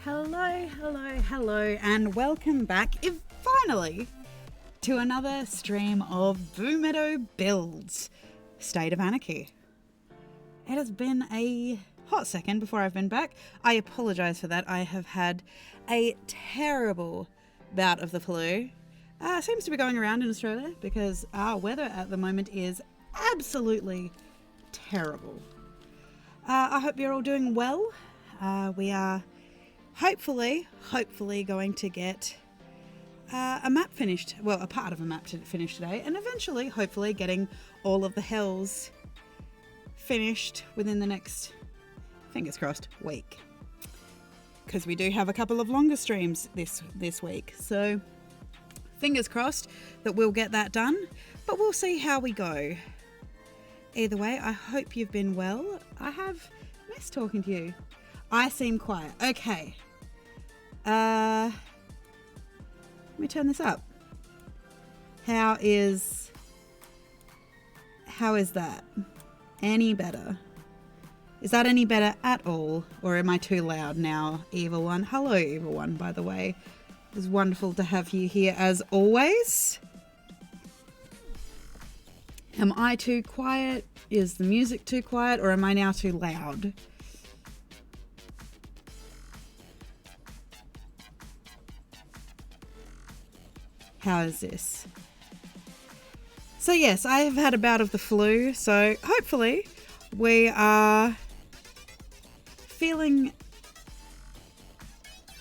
Hello, and welcome back, finally, to another stream of Boomeadow Builds, State of Anarchy. It has been a hot second before I've been back. I apologise for that. I have had a terrible bout of the flu. Seems to be going around in Australia because our weather at the moment is absolutely terrible. I hope you're all doing well. We are hopefully going to get a map finished. Well, a part of a map to finish today, and eventually, hopefully, getting all of the hells finished within the next, fingers crossed, week. Because we do have a couple of longer streams this week, so fingers crossed that we'll get that done. But we'll see how we go. Either way, I hope you've been well. I have missed talking to you. I seem quiet. Okay. Let me turn this up. How is that? Any better? Is that any better at all? Or am I too loud now, Evil One? Hello, Evil One, by the way. It's wonderful to have you here as always. Am I too quiet? Is the music too quiet? Or am I now too loud? How is this? So yes, I have had a bout of the flu, so hopefully we are feeling...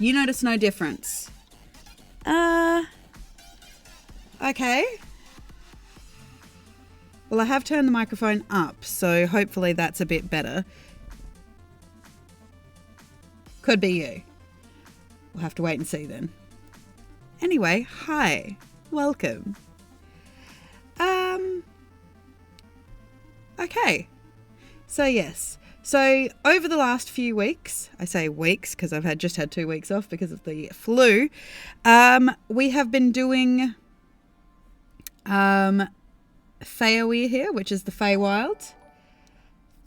You notice no difference. Okay. Well, I have turned the microphone up, so hopefully that's a bit better. Could be you. We'll have to wait and see then. Anyway, hi. Welcome. Okay. So yes. So over the last few weeks, I say weeks because I've just had 2 weeks off because of the flu, we have been doing Feyaway here, which is the Feywild.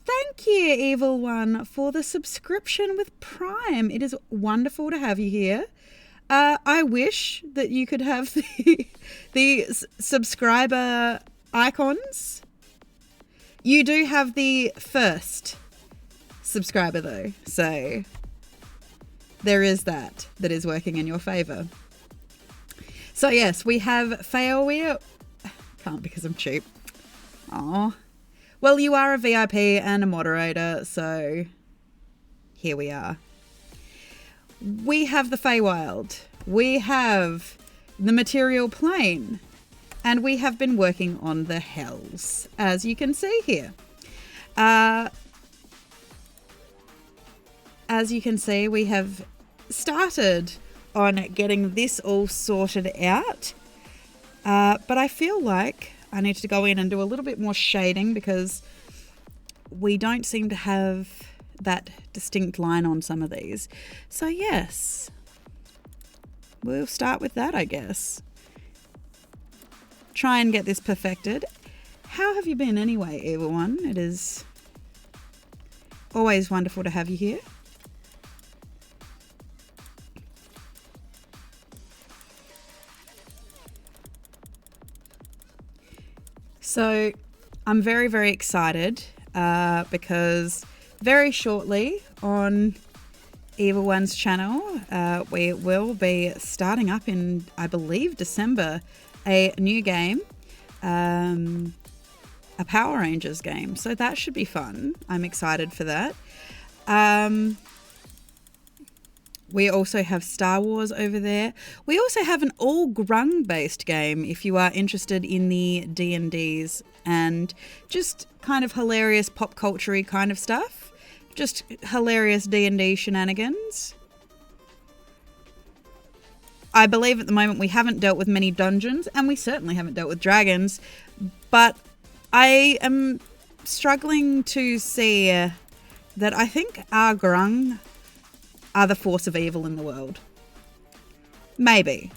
Thank you, Evil One, for the subscription with Prime. It is wonderful to have you here. I wish that you could have the subscriber icons. You do have the first subscriber though, so there is that is working in your favour. So yes, we have Feyaway. Can't because I'm cheap. Aw. Well, you are a VIP and a moderator, so here we are. We have the Feywild. We have the material plane. And we have been working on the hells, as you can see here. As you can see, we have started on getting this all sorted out. But I feel like I need to go in and do a little bit more shading because we don't seem to have that distinct line on some of these. So yes, we'll start with that, I guess. Try and get this perfected. How have you been anyway, Evil One? It is always wonderful to have you here. So I'm very, very excited because very shortly on Evil One's channel, we will be starting up in, I believe, December, a new game, a Power Rangers game. So that should be fun. I'm excited for that. We also have Star Wars over there. We also have an all grung based game if you are interested in the D&Ds and just kind of hilarious pop culture-y kind of stuff. Just hilarious D&D shenanigans. I believe at the moment we haven't dealt with many dungeons and we certainly haven't dealt with dragons, but I am struggling to see that I think our grung are the force of evil in the world. Maybe.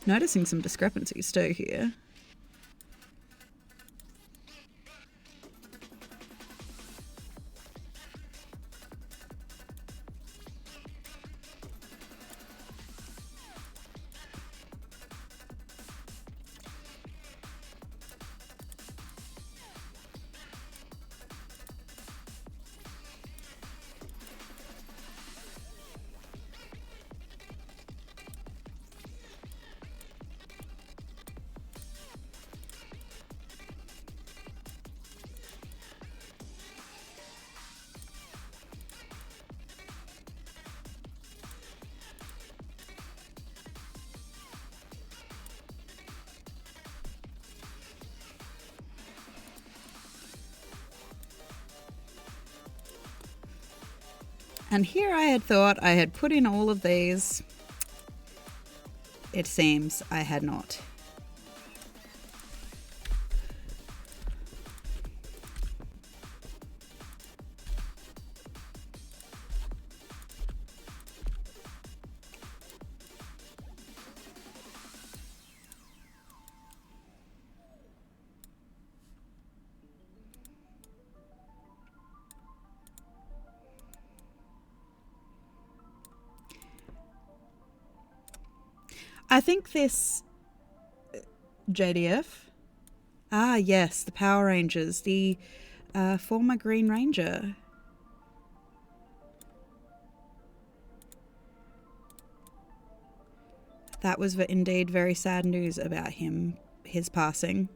Noticing some discrepancies too here. And here I had thought I had put in all of these. It seems I had not. I think this JDF. Ah, yes, the Power Rangers, the former Green Ranger. That was indeed very sad news about him, his passing.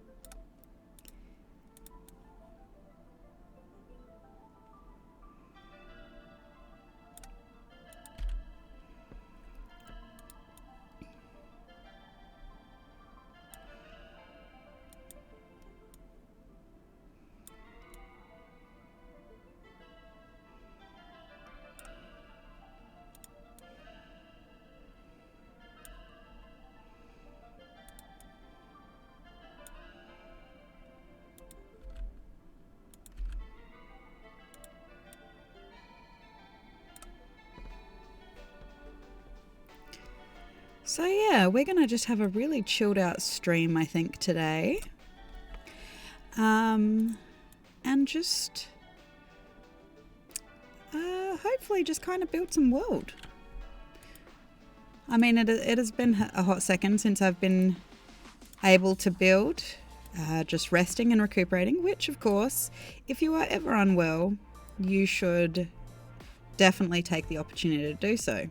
So yeah, we're going to just have a really chilled out stream, I think, today. And just hopefully just kind of build some world. I mean, it has been a hot second since I've been able to build, just resting and recuperating, which of course, if you are ever unwell, you should definitely take the opportunity to do so.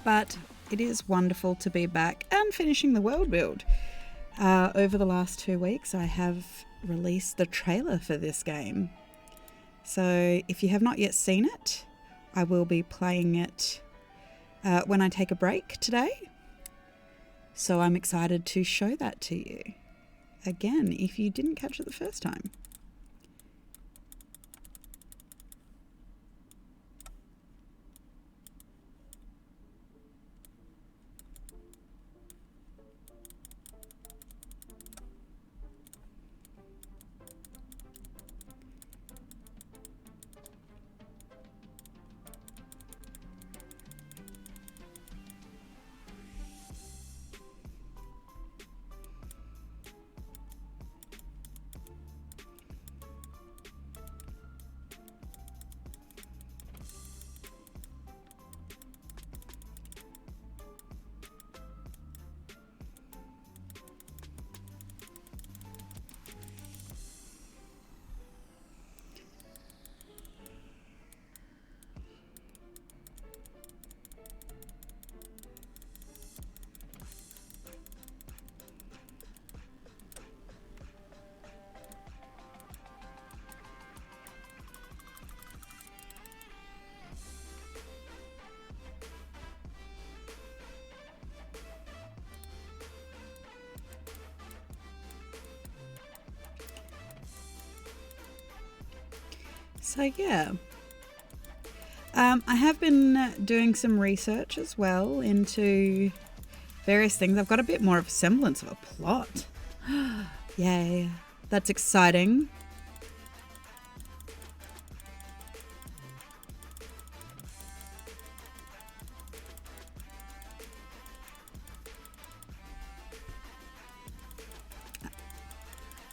But it is wonderful to be back and finishing the world build. Over the last 2 weeks, I have released the trailer for this game. So if you have not yet seen it, I will be playing it when I take a break today. So I'm excited to show that to you. Again, if you didn't catch it the first time. So yeah, I have been doing some research as well into various things. I've got a bit more of a semblance of a plot. Yay, that's exciting.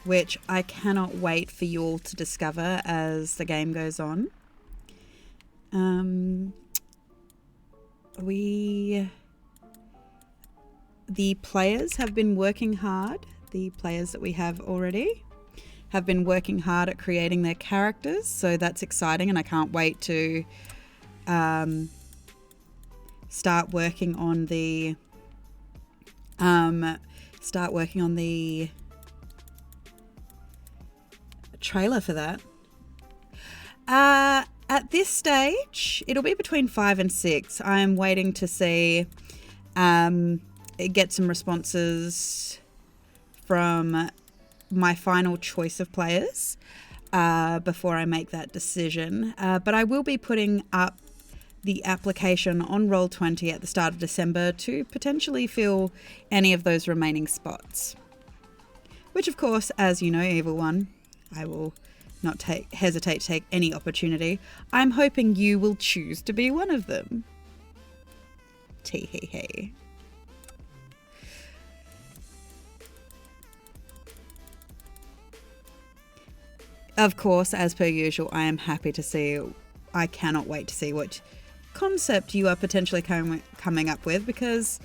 Which I cannot wait for you all to discover as the game goes on. The players have been working hard. the players that we have already have been working hard at creating their characters, so that's exciting, and I can't wait to start working on the trailer for that. At this stage, it'll be between 5 and 6. I'm waiting to see, get some responses from my final choice of players before I make that decision. But I will be putting up the application on Roll20 at the start of December to potentially fill any of those remaining spots. Which, of course, as you know, Evil One, I will not hesitate to take any opportunity. I'm hoping you will choose to be one of them. Tee hee hee. Of course, as per usual, I am happy to see, I cannot wait to see what concept you are potentially coming up with, because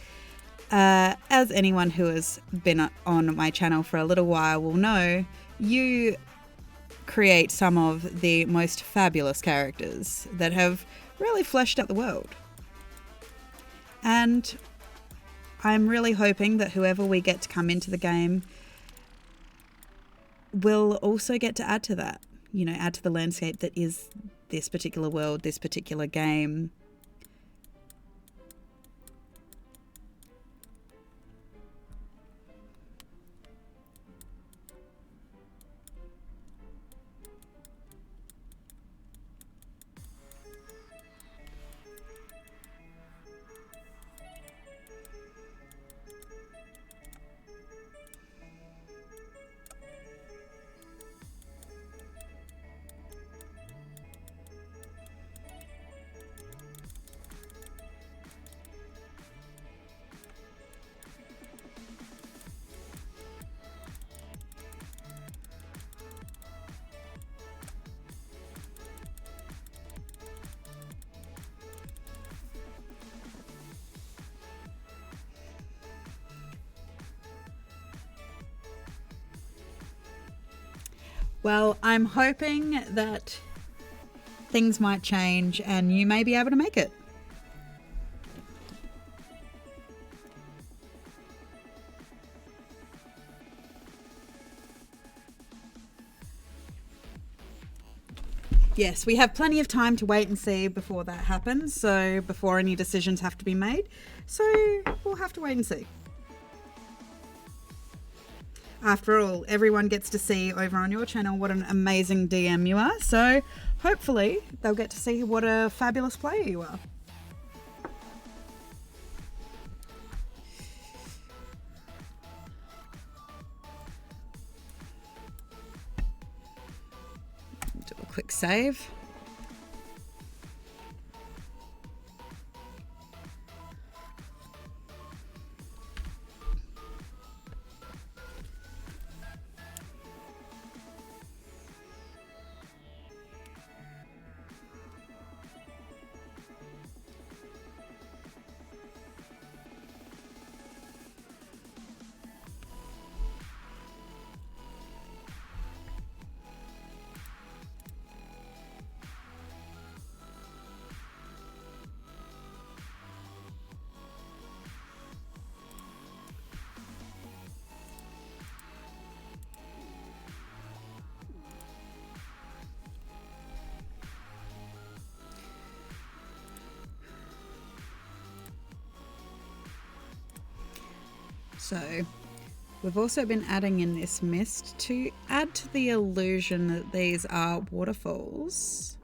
as anyone who has been on my channel for a little while will know, you create some of the most fabulous characters that have really fleshed out the world. And I'm really hoping that whoever we get to come into the game will also get to add to that, you know, add to the landscape that is this particular world, this particular game. Well, I'm hoping that things might change and you may be able to make it. Yes, we have plenty of time to wait and see before that happens, so before any decisions have to be made. So we'll have to wait and see. After all, everyone gets to see over on your channel what an amazing DM you are, so hopefully they'll get to see what a fabulous player you are. Do a quick save. So we've also been adding in this mist to add to the illusion that these are waterfalls.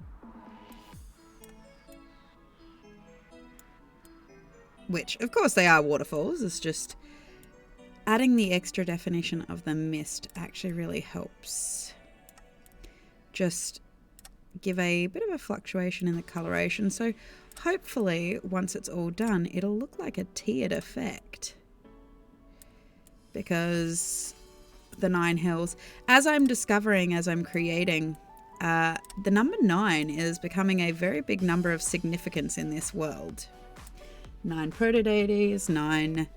Which, of course, they are waterfalls. It's just adding the extra definition of the mist actually really helps. Just give a bit of a fluctuation in the coloration. So hopefully, once it's all done, it'll look like a tiered effect. Because the 9 hills, as I'm discovering, as I'm creating, the number 9 is becoming a very big number of significance in this world. 9 protodeities, 9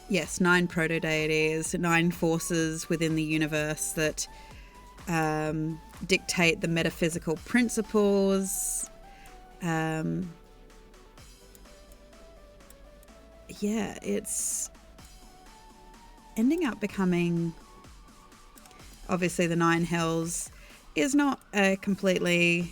yes, 9 proto-deities, 9 forces within the universe that dictate the metaphysical principles. It's ending up becoming, obviously the 9 hells is not a completely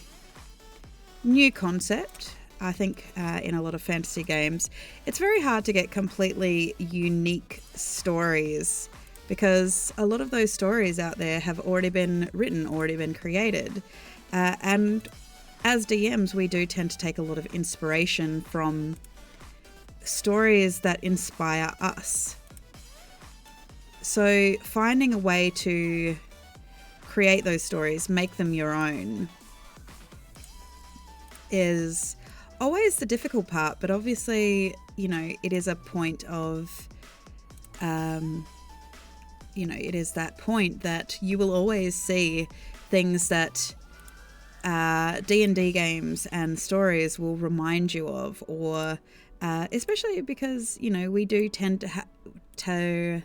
new concept. I think in a lot of fantasy games, it's very hard to get completely unique stories because a lot of those stories out there have already been written, already been created. And as DMs, we do tend to take a lot of inspiration from stories that inspire us. So finding a way to create those stories, make them your own, is always the difficult part. But obviously, it is a point of, it is that point that you will always see things that D&D games and stories will remind you of, or especially because, we do tend to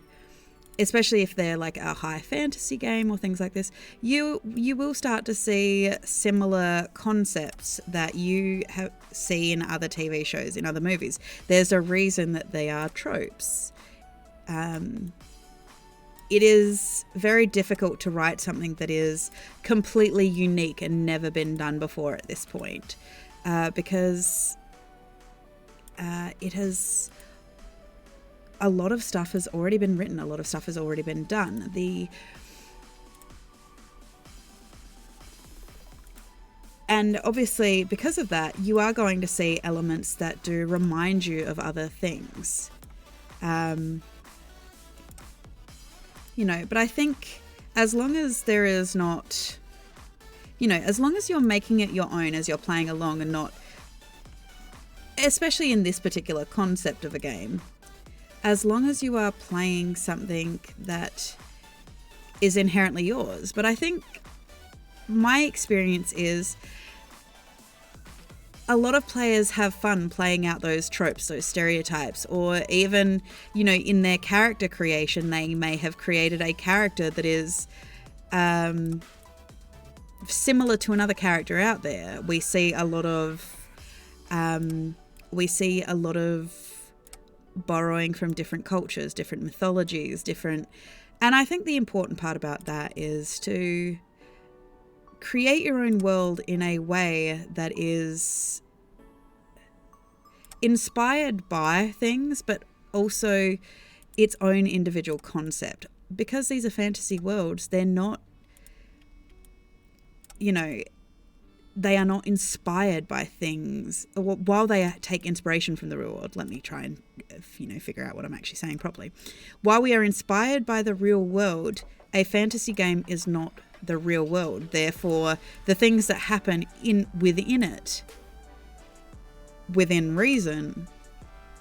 especially if they're like a high fantasy game or things like this, you will start to see similar concepts that you see in other TV shows, in other movies. There's a reason that they are tropes. It is very difficult to write something that is completely unique and never been done before at this point, because a lot of stuff has already been written, a lot of stuff has already been done. And obviously, because of that, you are going to see elements that do remind you of other things. But I think as long as there is not, as long as you're making it your own as you're playing along and not, especially in this particular concept of a game, as long as you are playing something that is inherently yours. But I think my experience is a lot of players have fun playing out those tropes, those stereotypes, or even, in their character creation, they may have created a character that is similar to another character out there. We see a lot of borrowing from different cultures, different mythologies, and I think the important part about that is to create your own world in a way that is inspired by things, but also its own individual concept. Because these are fantasy worlds, they're not, they are not inspired by things. While they take inspiration from the real world, let me try and, figure out what I'm actually saying properly. While we are inspired by the real world, a fantasy game is not the real world. Therefore, the things that happen within it, within reason,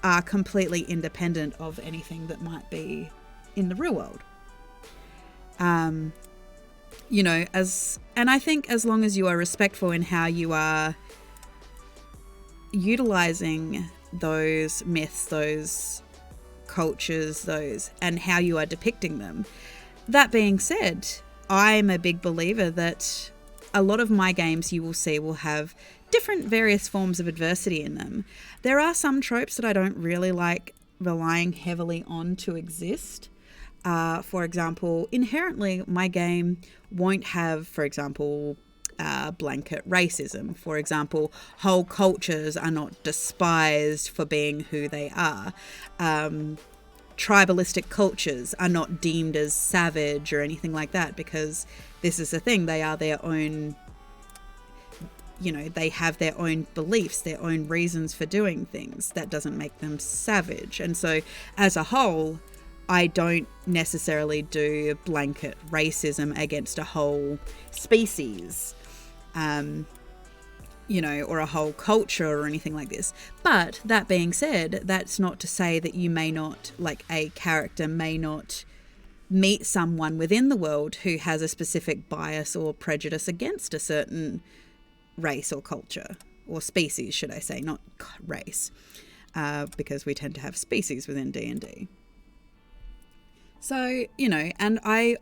are completely independent of anything that might be in the real world. And I think as long as you are respectful in how you are utilizing those myths, those cultures, and how you are depicting them. That being said, I'm a big believer that a lot of my games you will see will have different various forms of adversity in them. There are some tropes that I don't really like relying heavily on to exist. For example, inherently, my game won't have, for example, blanket racism. For example, whole cultures are not despised for being who they are. Tribalistic cultures are not deemed as savage or anything like that, because this is the thing, they are their own, they have their own beliefs, their own reasons for doing things. That doesn't make them savage. And so as a whole, I don't necessarily do blanket racism against a whole species, or a whole culture or anything like this. But that being said, that's not to say that you may not, like a character may not meet someone within the world who has a specific bias or prejudice against a certain race or culture, or species, should I say, not race, because we tend to have species within D&D. So, you know, and I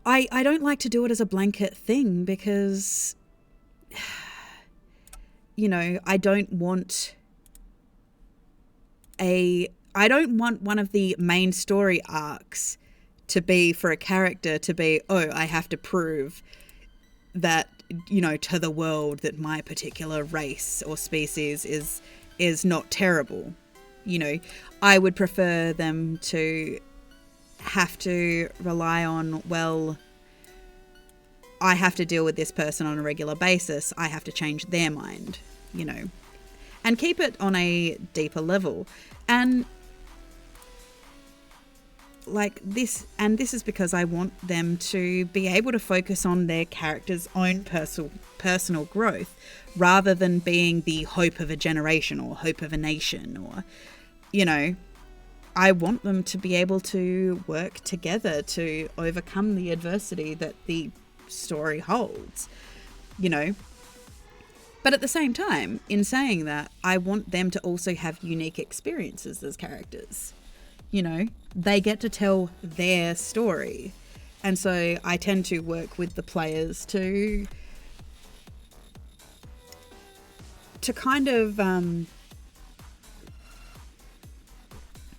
don't like to do it as a blanket thing because, you know, I don't want one of the main story arcs to be for a character to be, oh, I have to prove that, you know, to the world that my particular race or species is not terrible. You know, I would prefer them to have to rely on, well, I have to deal with this person on a regular basis. I have to change their mind, you know, and keep it on a deeper level. And like this, and this is because I want them to be able to focus on their character's own personal growth rather than being the hope of a generation or hope of a nation, or, you know, I want them to be able to work together to overcome the adversity that the story holds, you know. But at the same time, in saying that, I want them to also have unique experiences as characters. You know, they get to tell their story. And so I tend to work with the players to kind of,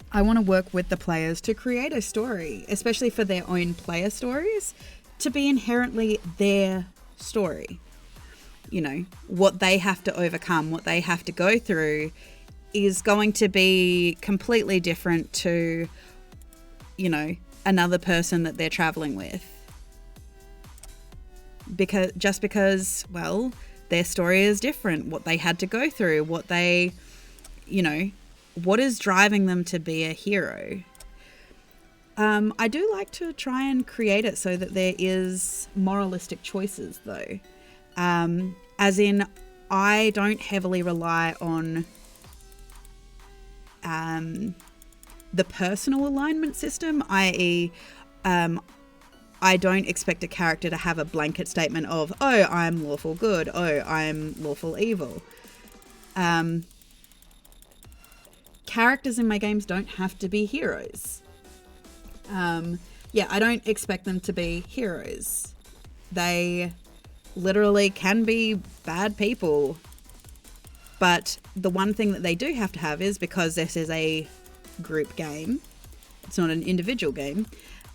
I want to work with the players to create a story, especially for their own player stories, to be inherently their story. You know, what they have to overcome, what they have to go through is going to be completely different to, you know, another person that they're traveling with. Because, well, their story is different, what they had to go through, what they, you know, what is driving them to be a hero. I do like to try and create it so that there is moralistic choices, though. As in, I don't heavily rely on the personal alignment system, i.e., I don't expect a character to have a blanket statement of, oh, I'm lawful good, oh, I'm lawful evil. Characters in my games don't have to be heroes. I don't expect them to be heroes. They literally can be bad people. But the one thing that they do have to have is, because this is a group game, it's not an individual game,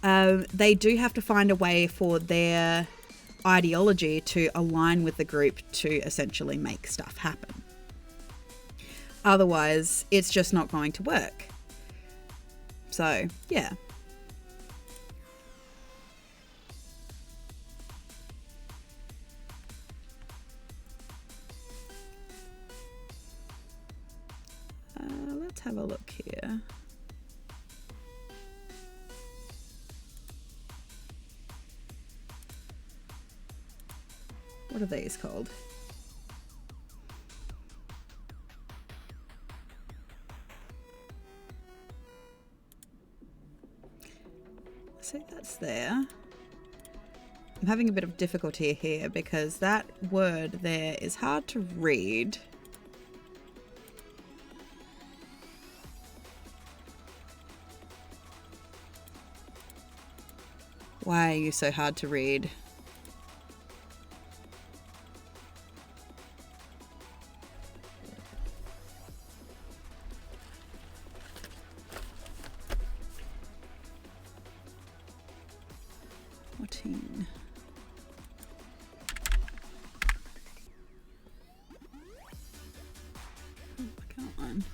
they do have to find a way for their ideology to align with the group to essentially make stuff happen. Otherwise, it's just not going to work. So, yeah. Let's have a look here. What are these called? So that's there. I'm having a bit of difficulty here because that word there is hard to read. Why are you so hard to read? Fourteen. Oh, come on.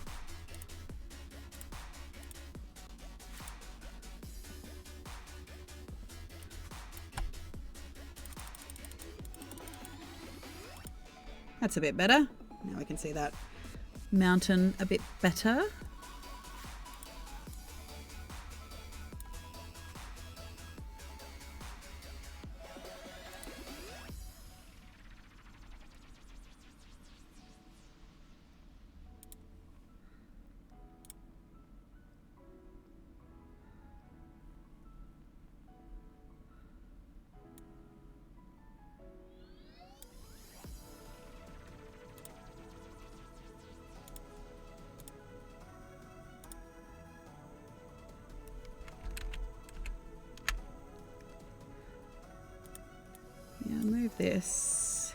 That's a bit better. Now we can see that mountain a bit better. this.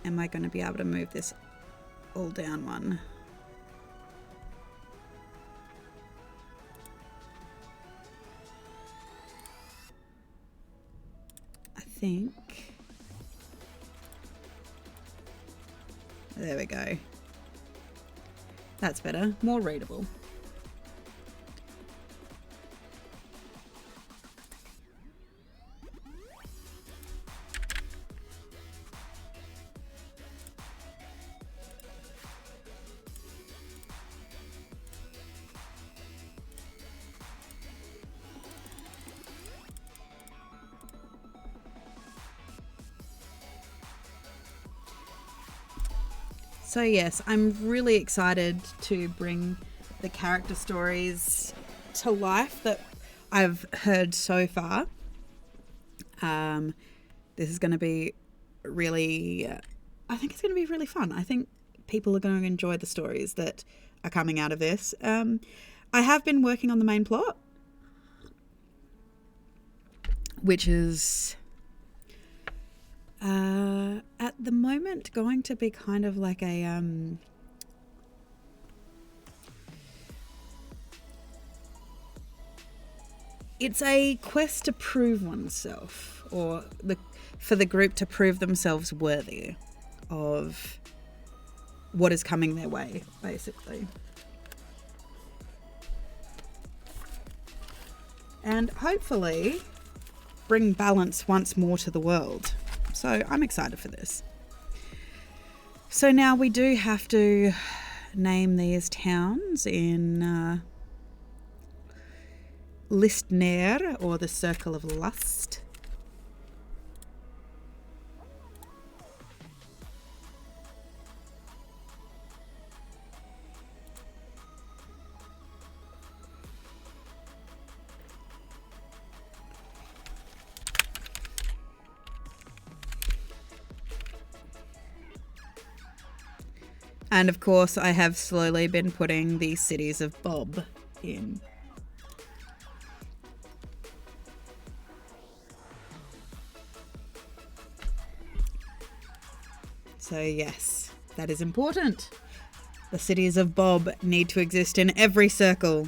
Am I going to be able to move this all down one? I think. There we go. That's better. More readable. So yes, I'm really excited to bring the character stories to life that I've heard so far. This is going to be really, I think it's going to be really fun. I think people are going to enjoy the stories that are coming out of this. I have been working on the main plot, which is at the moment going to be kind of like a it's a quest to prove oneself, or for the group to prove themselves worthy of what is coming their way, basically. And hopefully bring balance once more to the world. So I'm excited for this. So now we do have to name these towns in Listner, or the Circle of Lust. And of course, I have slowly been putting the cities of Bob in. So yes, that is important. The cities of Bob need to exist in every circle.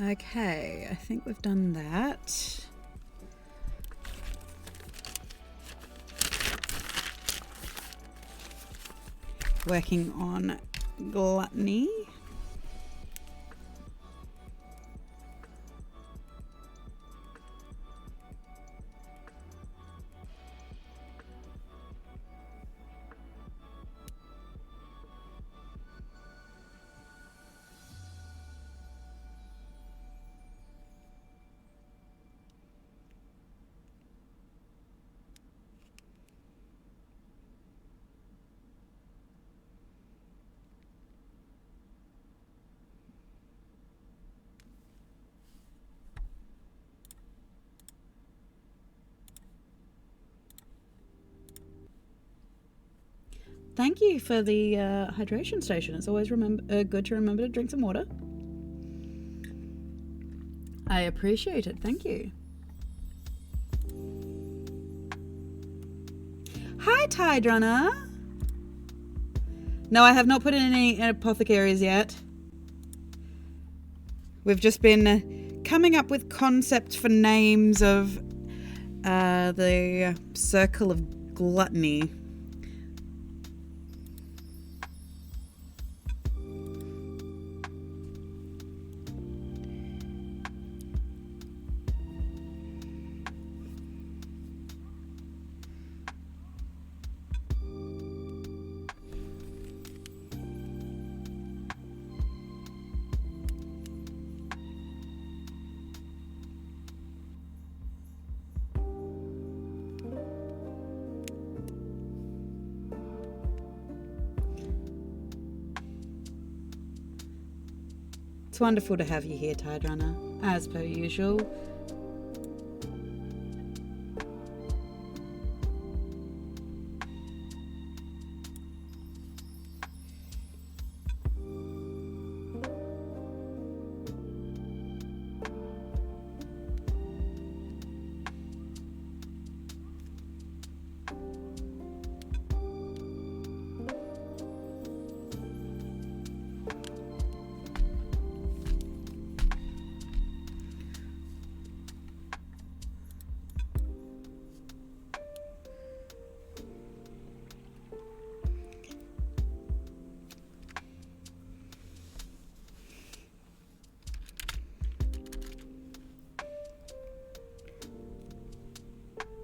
Okay, I think we've done that. Working on gluttony. Thank you for the hydration station. It's always good to remember to drink some water. I appreciate it. Thank you. Hi, Tidrunner. No, I have not put in any apothecaries yet. We've just been coming up with concepts for names of the Circle of Gluttony. It's wonderful to have you here, Tidrunner, as per usual.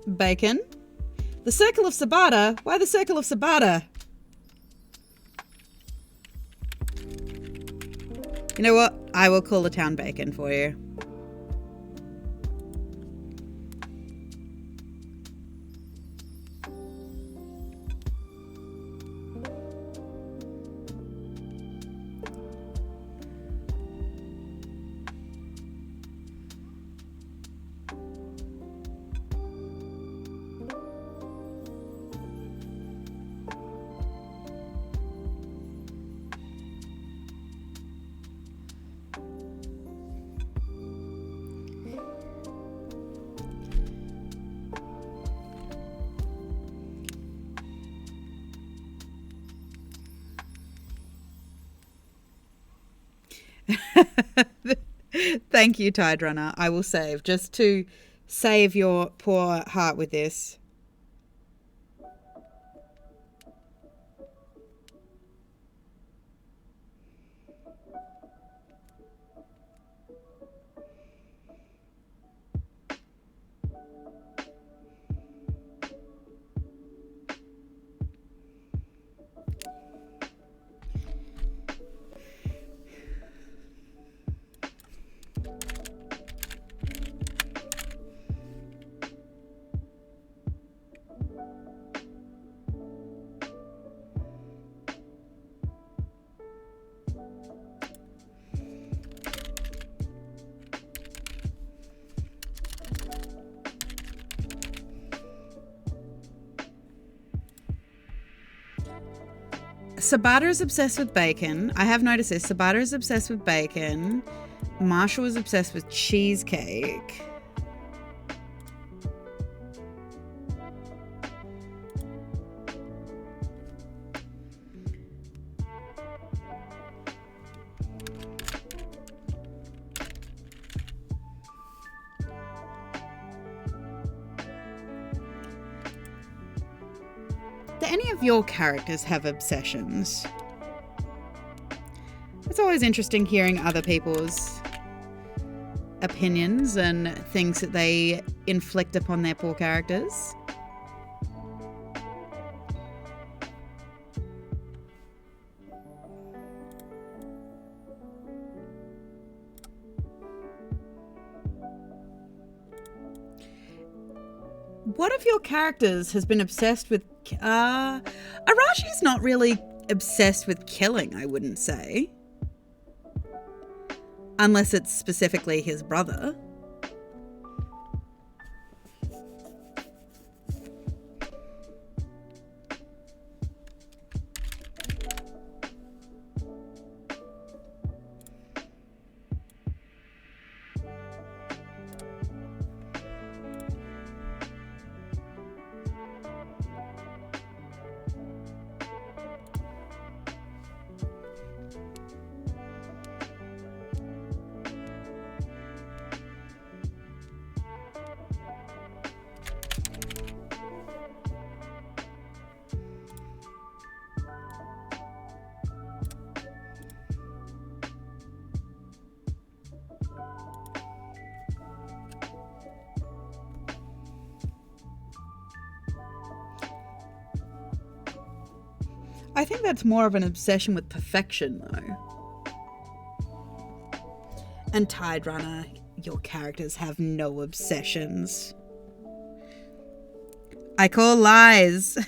Bacon. The Circle of Sabata? Why the Circle of Sabata? You know what? I will call the town Bacon for you. Thank you, Tidrunner. I will save, just to save your poor heart with this. Sabata is obsessed with bacon. I have noticed this. Sabata is obsessed with bacon. Marshall is obsessed with cheesecake. do any of your characters have obsessions? It's always interesting hearing other people's opinions and things that they inflict upon their poor characters. What of your characters has been obsessed with... Arashi's not really obsessed with killing, I wouldn't say. Unless it's specifically his brother. I think that's more of an obsession with perfection, though. And Tide Runner, your characters have no obsessions. I call lies.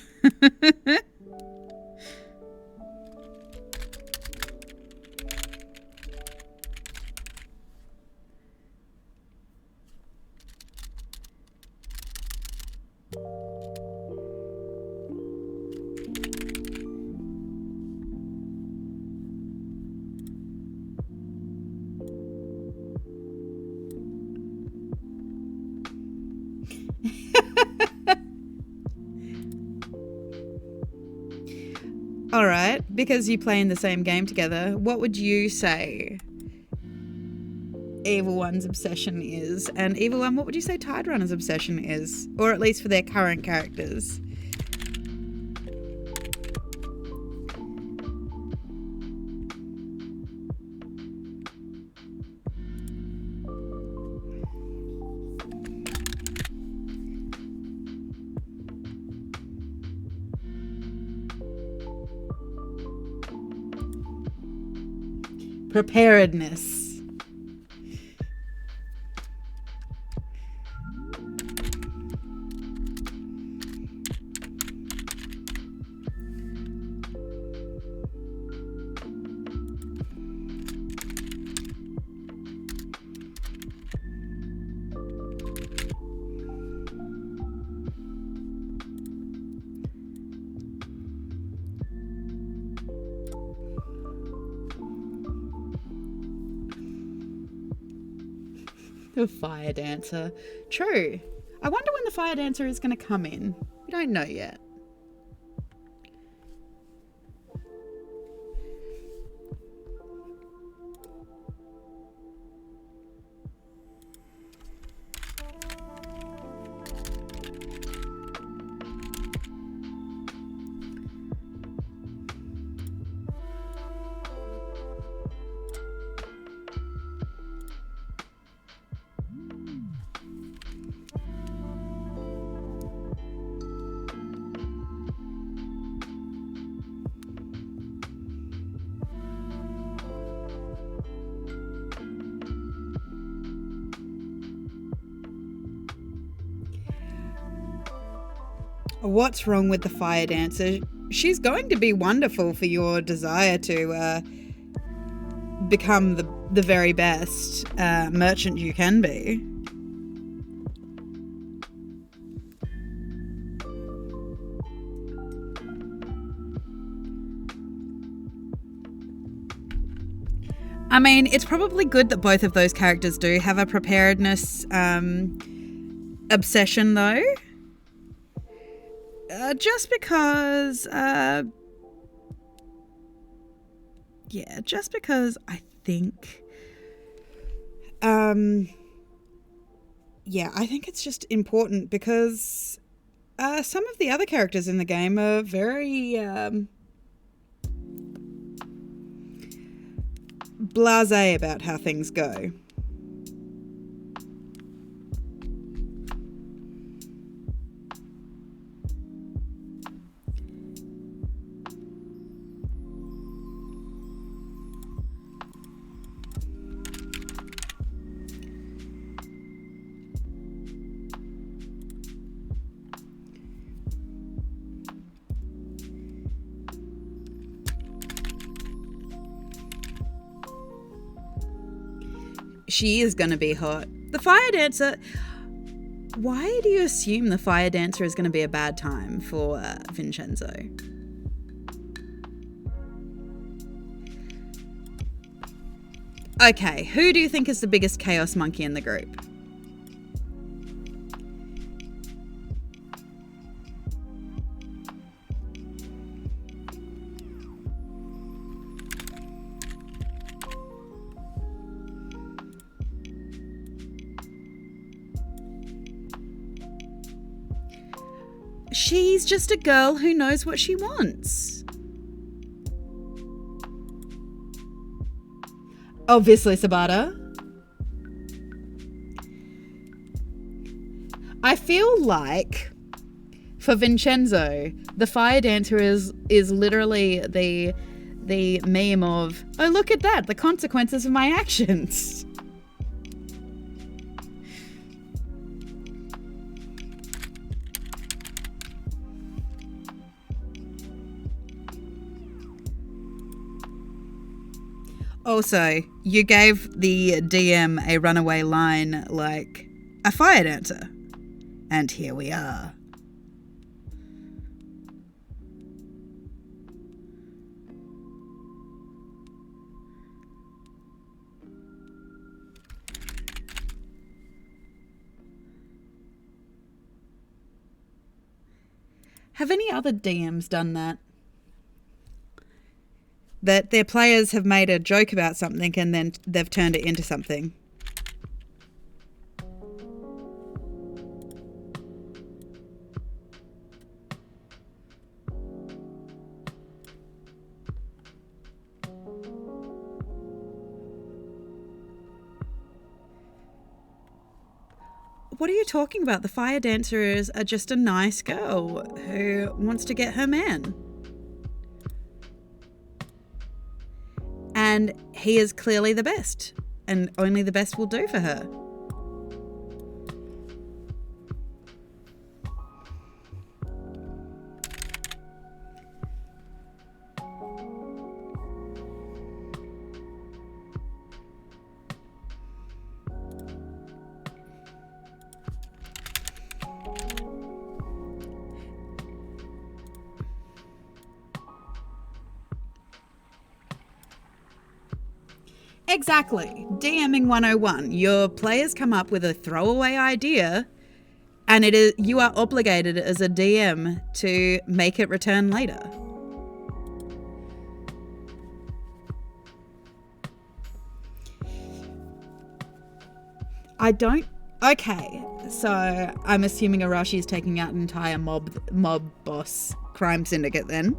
Alright, because you play in the same game together, what would you say Evil One's obsession is? And Evil One, what would you say Tide Runner's obsession is? Or at least for their current characters? Preparedness. The Fire Dancer. True. I wonder when the Fire Dancer is going to come in. We don't know yet. What's wrong with the Fire Dancer? She's going to be wonderful for your desire to become the very best merchant you can be. I mean, it's probably good that both of those characters do have a preparedness obsession, though. Just because I think, I think it's just important because some of the other characters in the game are very blasé about how things go. She is going to be hot. The fire dancer... Why do you assume the fire dancer is going to be a bad time for Vincenzo? Okay, who do you think is the biggest chaos monkey in the group? She's just a girl who knows what she wants. Obviously, Sabata. I feel like for Vincenzo, the fire dancer is literally the meme of, oh, look at that, the consequences of my actions. Also, you gave the DM a runaway line like, a fire dancer. And here we are. Have any other DMs done that? That their players have made a joke about something and then they've turned it into something. What are you talking about? The fire dancer is just a nice girl who wants to get her man. And he is clearly the best, and only the best will do for her. Exactly. DMing 101. Your players come up with a throwaway idea and you are obligated as a DM to make it return later. Okay, so I'm assuming Arashi's taking out an entire mob boss crime syndicate then.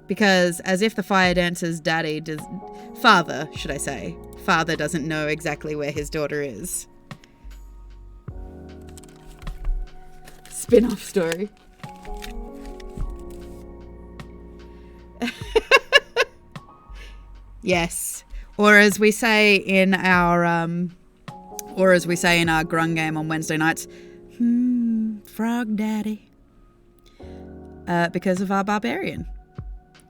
Because as if the fire dancer's father doesn't know exactly where his daughter is. Spin-off story. Yes. Or as we say in our grung game on Wednesday nights, frog daddy. Because of our barbarian.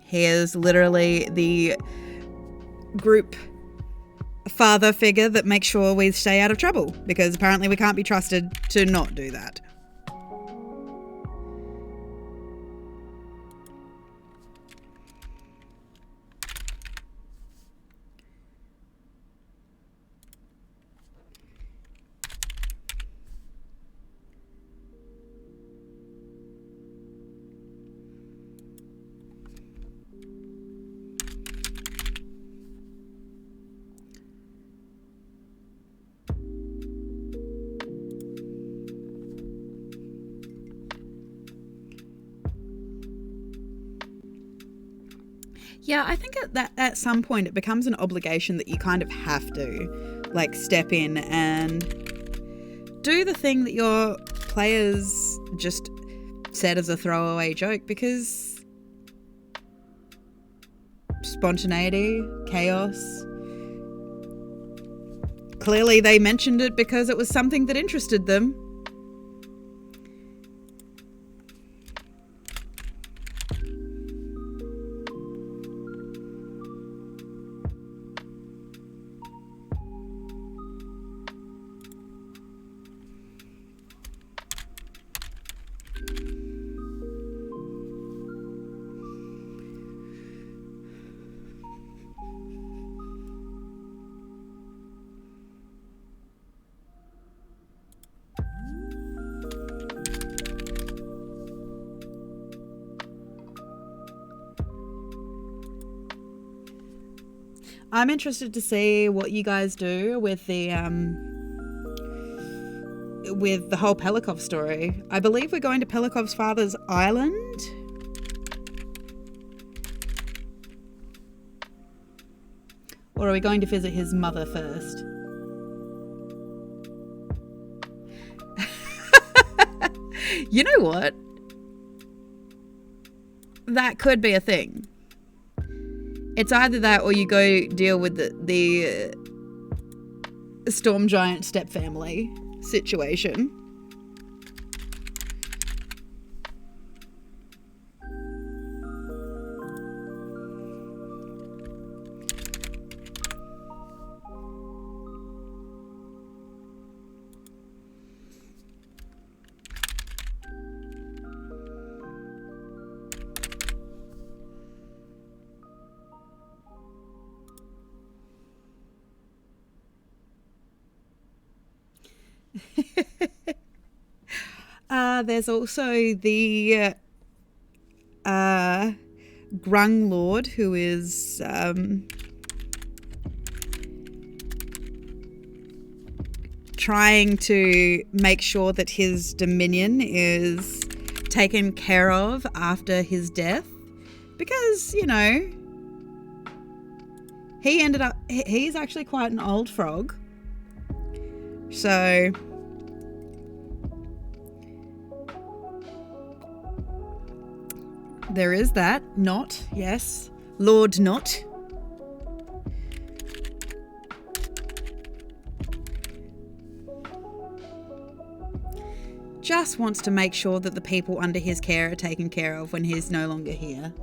He is literally the group father figure that makes sure we stay out of trouble, because apparently we can't be trusted to not do that. Yeah, I think at some point it becomes an obligation that you kind of have to, like, step in and do the thing that your players just said as a throwaway joke, because spontaneity, chaos. Clearly they mentioned it because it was something that interested them. I'm interested to see what you guys do with the whole Pelikov story. I believe we're going to Pelikov's father's island. Or are we going to visit his mother first? You know what? That could be a thing. It's either that or you go deal with the Storm Giant step family situation. There's also the Grung Lord, who is trying to make sure that his dominion is taken care of after his death, because, you know, he's actually quite an old frog. So there is that. Not, yes. Lord Not. Just wants to make sure that the people under his care are taken care of when he's no longer here.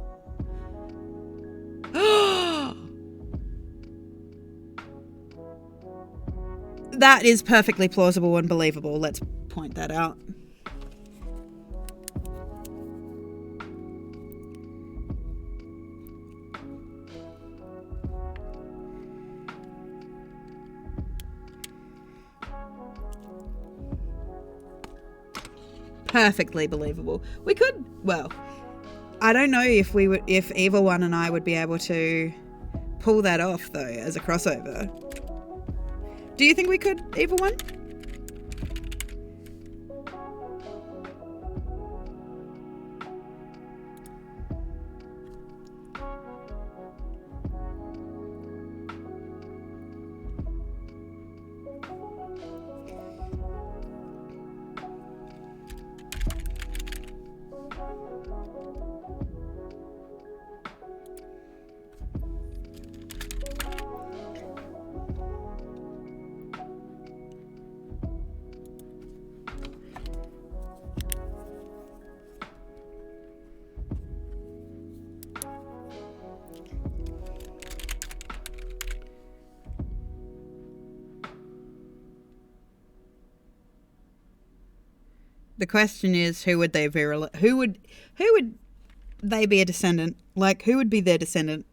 That is perfectly plausible and believable. Let's point that out. Perfectly believable. We could, well, I don't know if Evil One and I would be able to pull that off, though, as a crossover. Do you think we could, Evil One? The question is, who would they be? Who would they be a descendant? Like, who would be their descendant?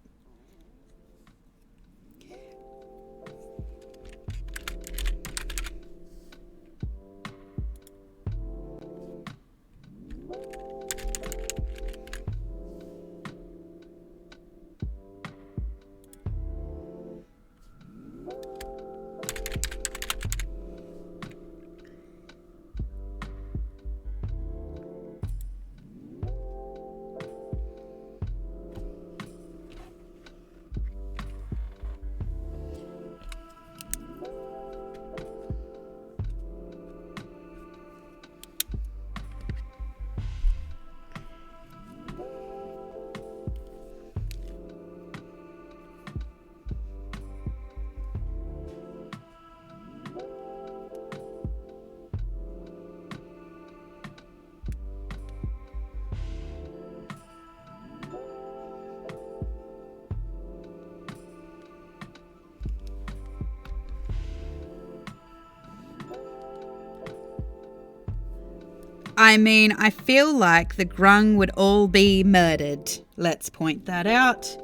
I mean, I feel like the grung would all be murdered. Let's point that out.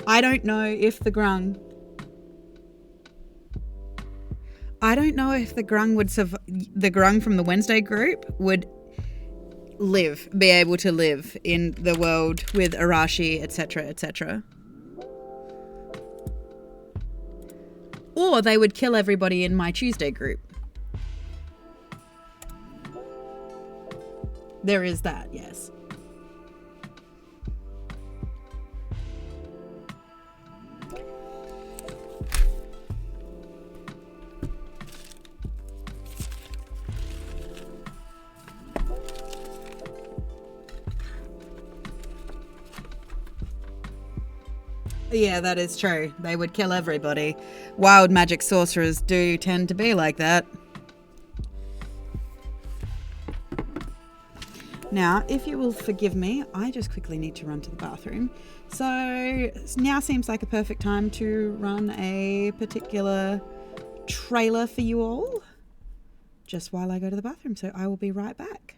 I don't know if the grung would the grung from the Wednesday group would be able to live in the world with Arashi, etc., etc. Or they would kill everybody in my Tuesday group. There is that, yes. Yeah, that is true. They would kill everybody. Wild magic sorcerers do tend to be like that. Now, if you will forgive me, I just quickly need to run to the bathroom. So now seems like a perfect time to run a particular trailer for you all, just while I go to the bathroom. So I will be right back.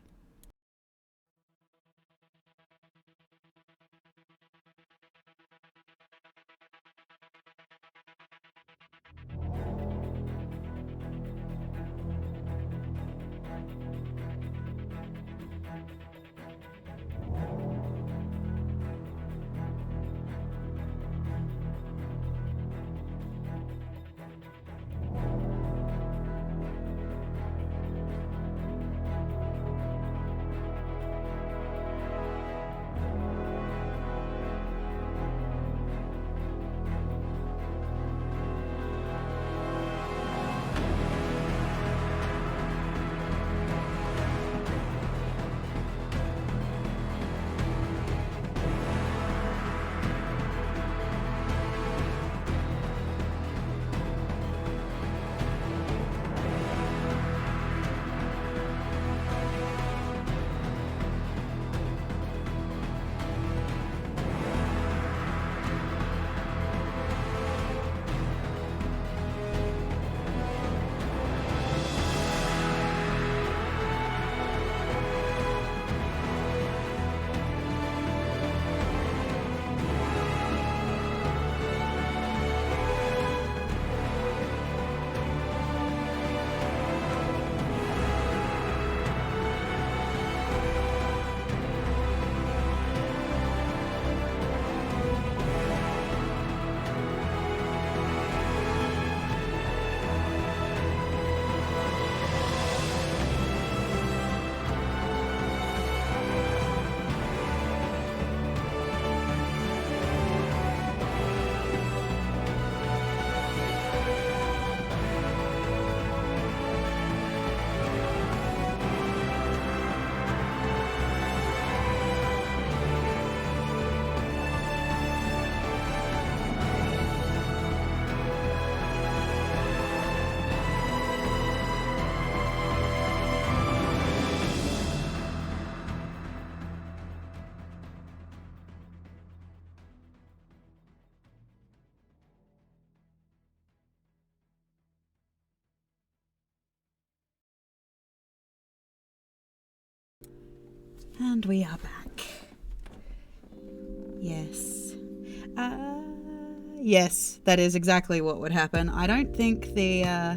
And we are back. Yes. Yes, that is exactly what would happen. I don't think that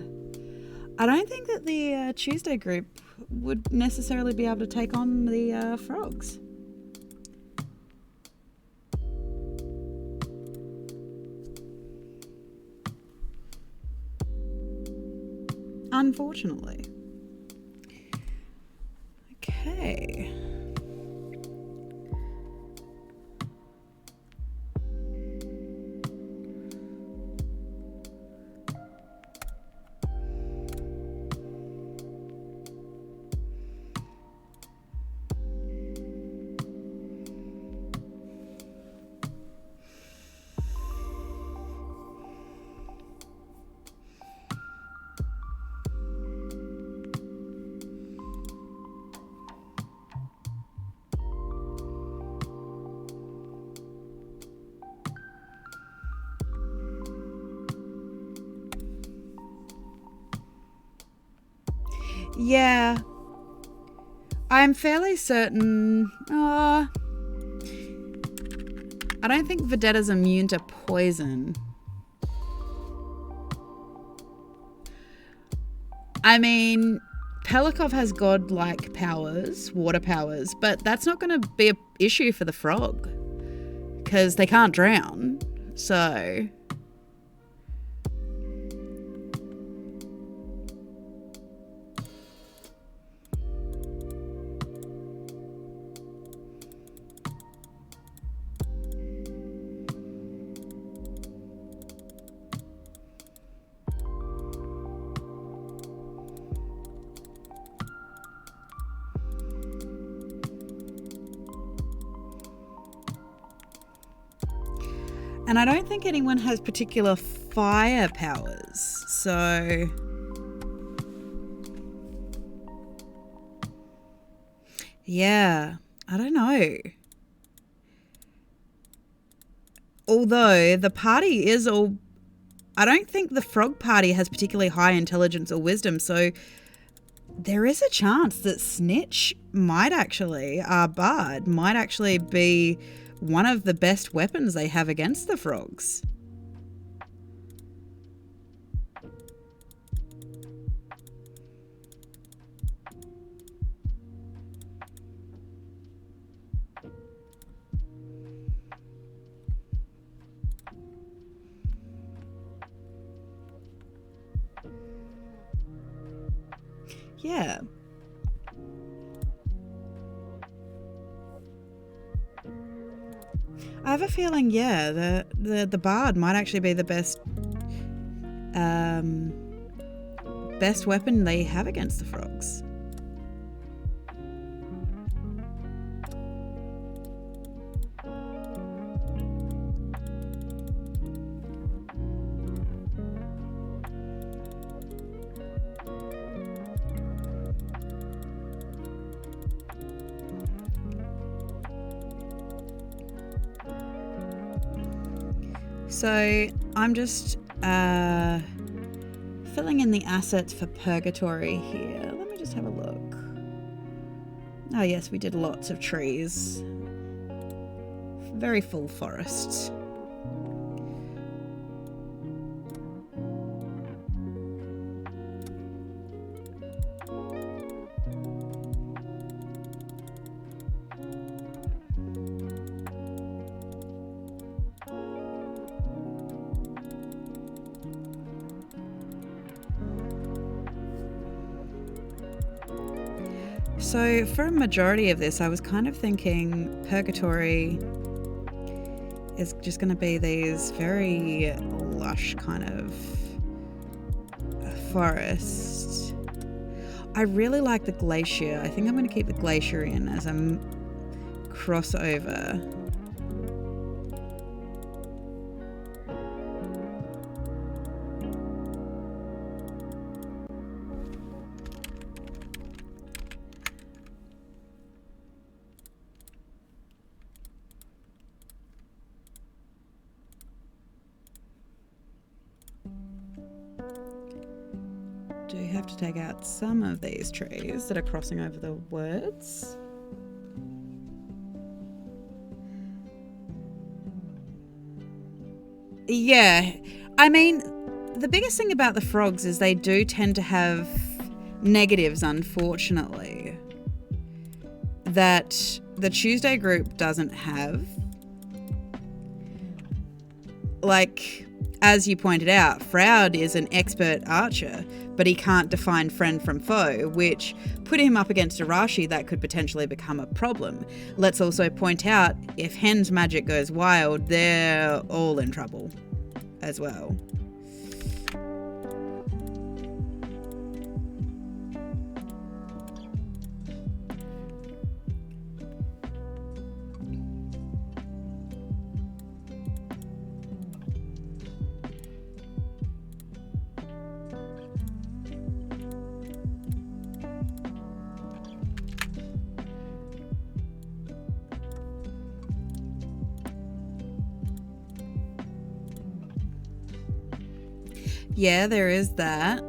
the Tuesday group would necessarily be able to take on the frogs. Unfortunately. Okay. Yeah, I'm fairly certain... I don't think Vedetta's immune to poison. I mean, Pelikov has godlike powers, water powers, but that's not going to be an issue for the frog because they can't drown. So... And I don't think anyone has particular fire powers, so... Yeah, I don't know. Although the party is all... I don't think the frog party has particularly high intelligence or wisdom, so there is a chance that Snitch might actually, our bard, might actually be one of the best weapons they have against the frogs. Yeah. I have a feeling, yeah, the bard might actually be the best best weapon they have against the frogs. So I'm just filling in the assets for Purgatory here. Let me just have a look. Oh yes, we did lots of trees. Very full forests. So for a majority of this, I was kind of thinking Purgatory is just going to be these very lush kind of forests. I really like the glacier. I think I'm going to keep the glacier in as a crossover. Do have to take out some of these trees that are crossing over the words. Yeah, I mean, the biggest thing about the frogs is they do tend to have negatives, unfortunately, that the Tuesday group doesn't have. Like, as you pointed out, Froud is an expert archer, but he can't define friend from foe, which putting him up against Arashi, that could potentially become a problem. Let's also point out, if Hen's magic goes wild, they're all in trouble as well. Yeah, there is that.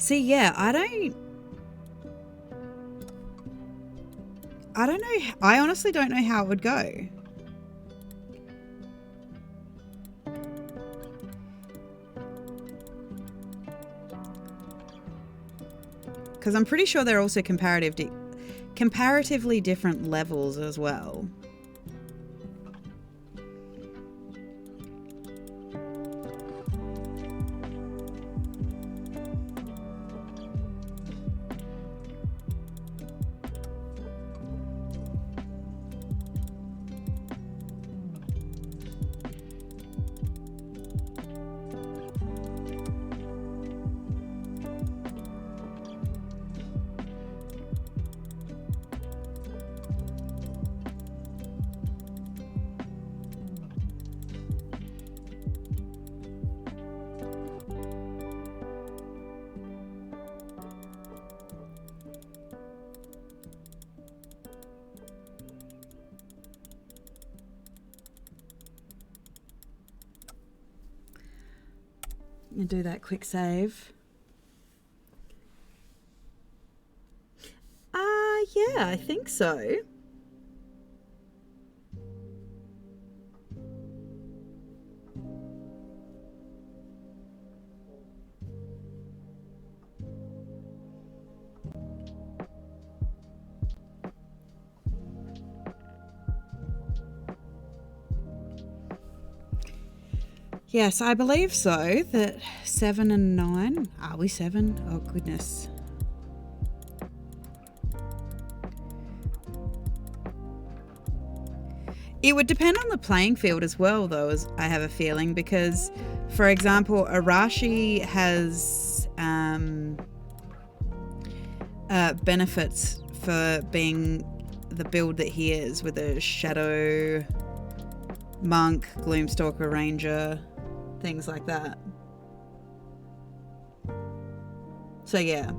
See, yeah, I don't know. I honestly don't know how it would go. Because I'm pretty sure they're also comparatively different levels as well. And do that quick save. Yeah, I think so. Yes, I believe so. That 7 and 9. Are we 7? Oh, goodness. It would depend on the playing field as well, though, as I have a feeling, because, for example, Arashi has benefits for being the build that he is, with a Shadow Monk, Gloomstalker Ranger, things like that. So yeah.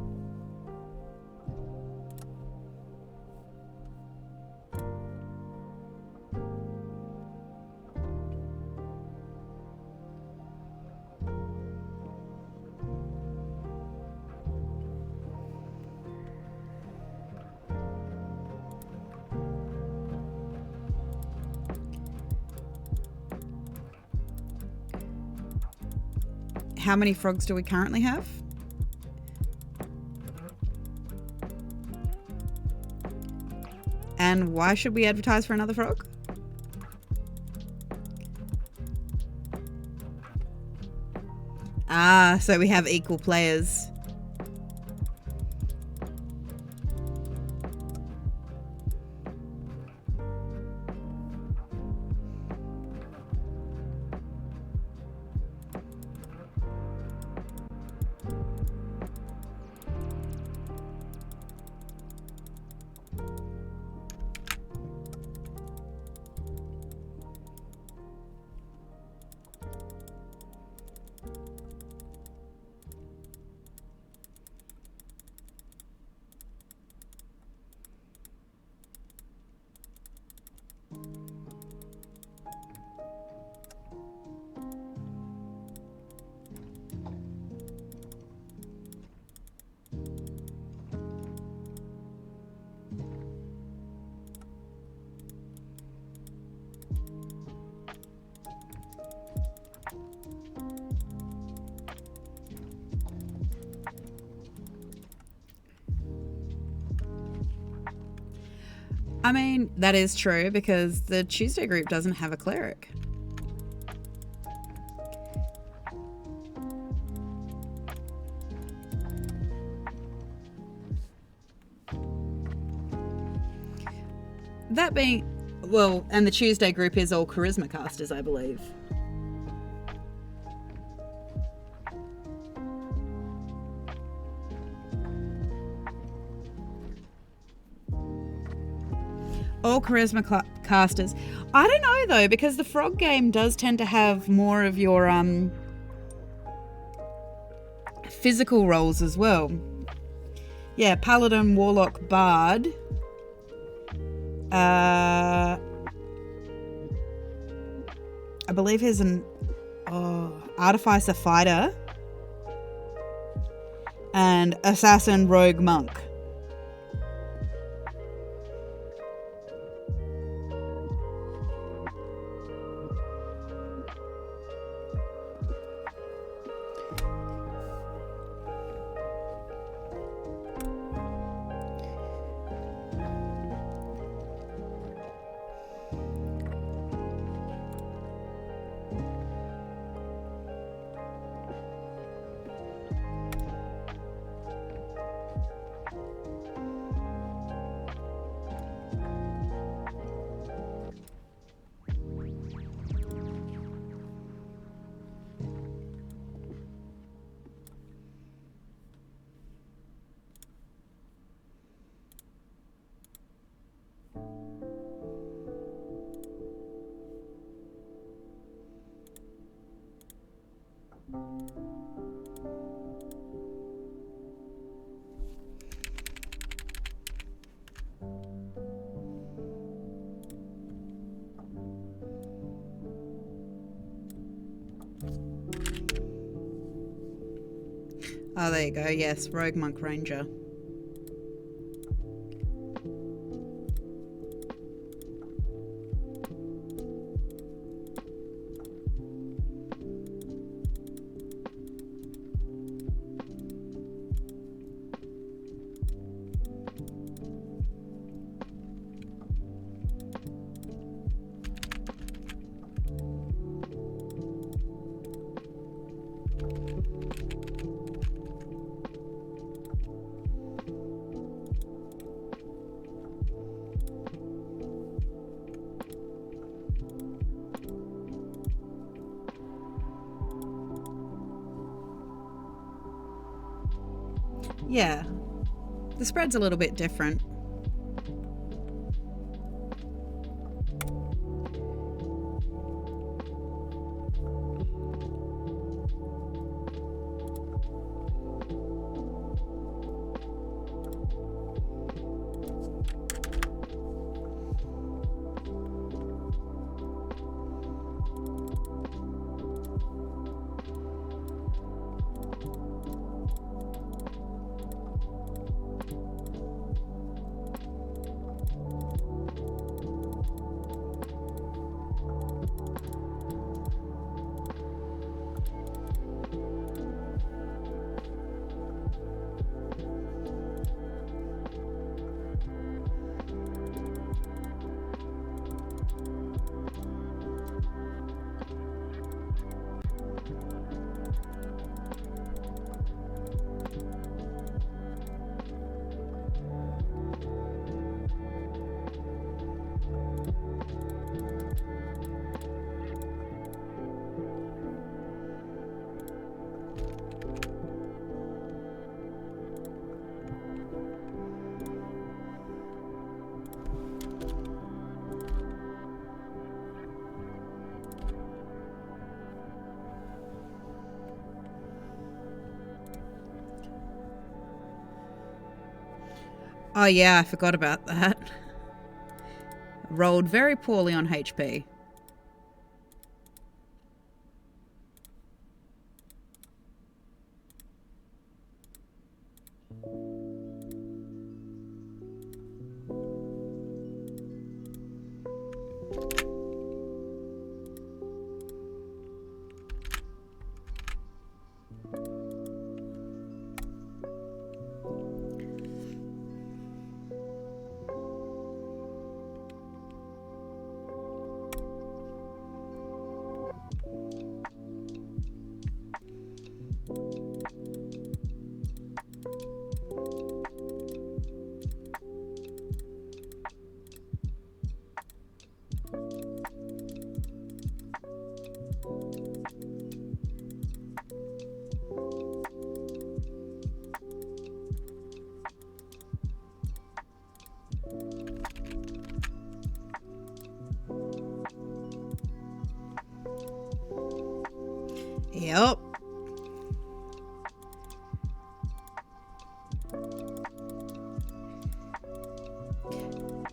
How many frogs do we currently have? And why should we advertise for another frog? Ah, so we have equal players. I mean, that is true because the Tuesday group doesn't have a cleric. That being, well, and the Tuesday group is all charisma casters, I believe. All charisma casters. I don't know though, because the frog game does tend to have more of your physical roles as well. Yeah, paladin, warlock, bard. I believe he's an artificer, fighter, and assassin rogue monk. Oh, there you go. Yes, Rogue Monk Ranger. Yeah, the spread's a little bit different. Oh yeah, I forgot about that. Rolled very poorly on HP. Yep.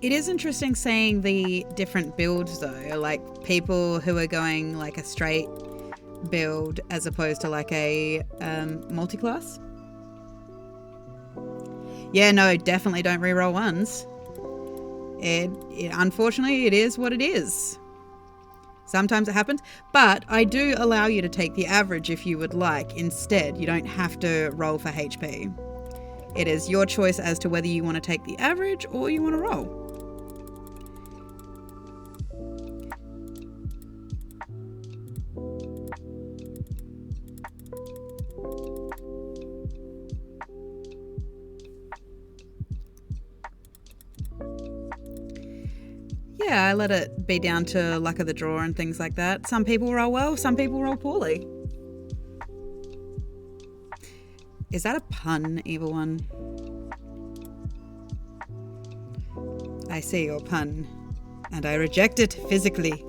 It is interesting seeing the different builds though, like people who are going like a straight build as opposed to like a multi-class. Yeah, no, definitely don't reroll ones. Unfortunately, it is what it is. Sometimes it happens, but I do allow you to take the average if you would like. Instead, you don't have to roll for HP. It is your choice as to whether you want to take the average or you want to roll. Yeah, I let it be down to luck of the draw and things like that. Some people roll well, some people roll poorly. Is that a pun, Evil One? I see your pun, and I reject it physically.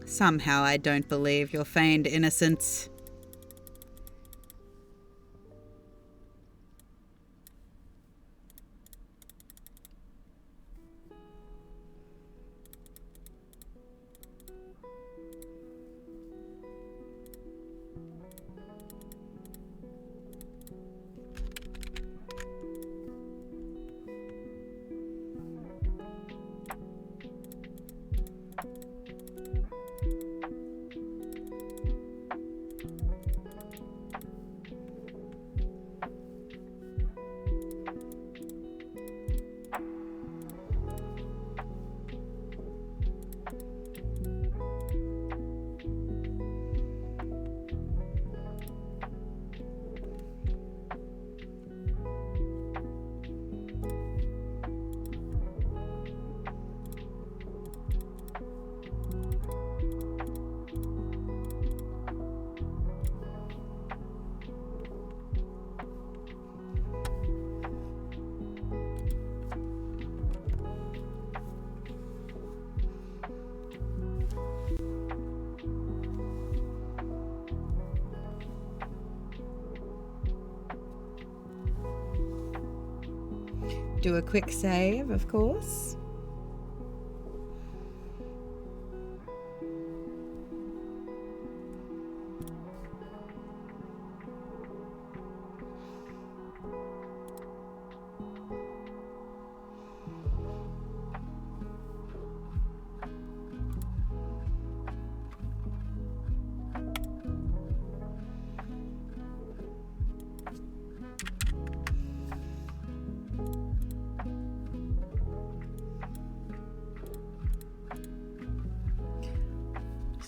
Somehow I don't believe your feigned innocence. Do a quick save, of course.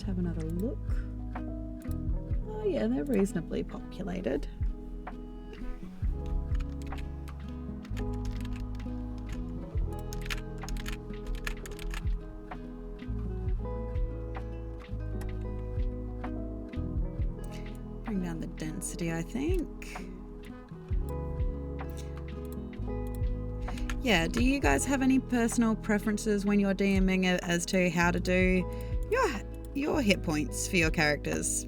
Have another look. Oh yeah, they're reasonably populated. Bring down the density, I think. Yeah, do you guys have any personal preferences when you're DMing it as to how to do your hit points for your characters?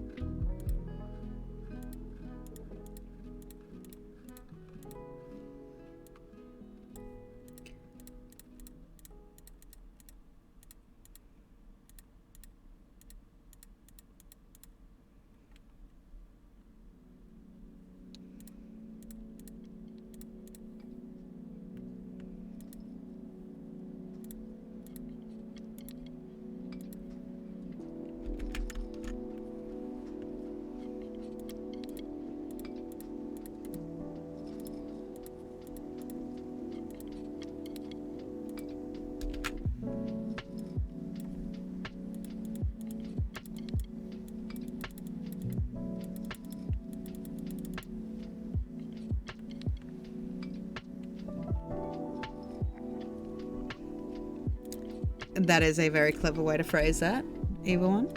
That is a very clever way to phrase that, Evil One.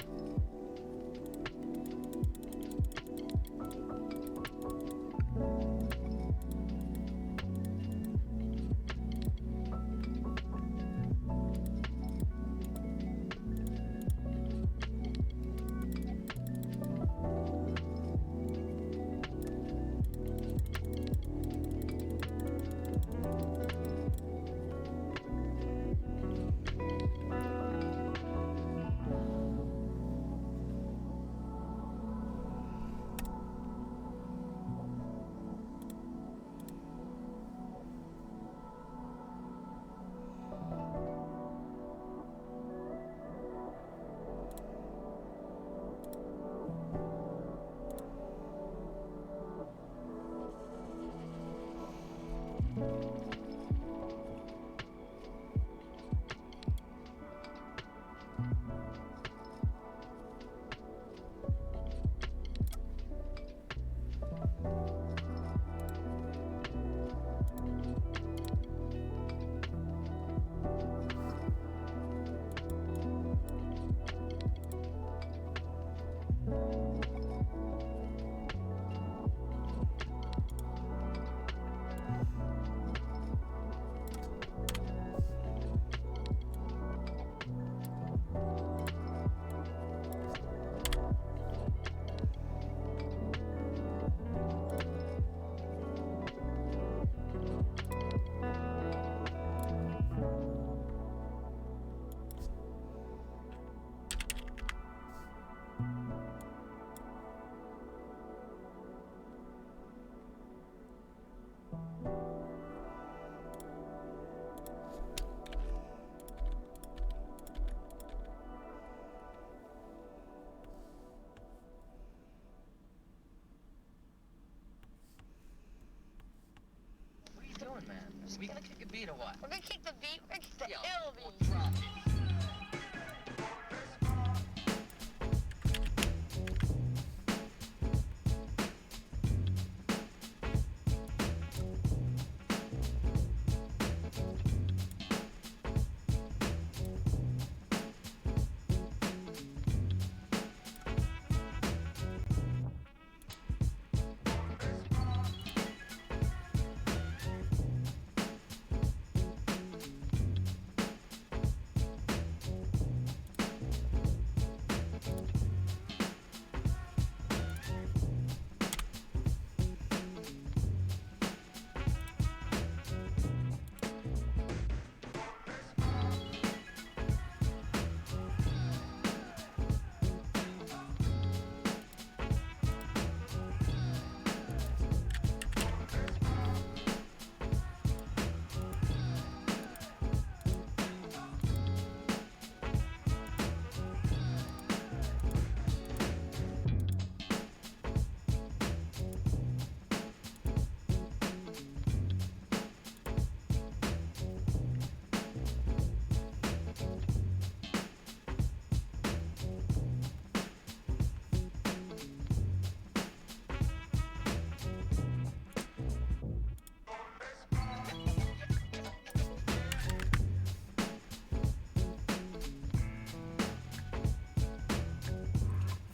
Man, we gonna kick a beat or what? We're gonna kick the beat. We're gonna kick the Yo, ill beat. we'll drop it.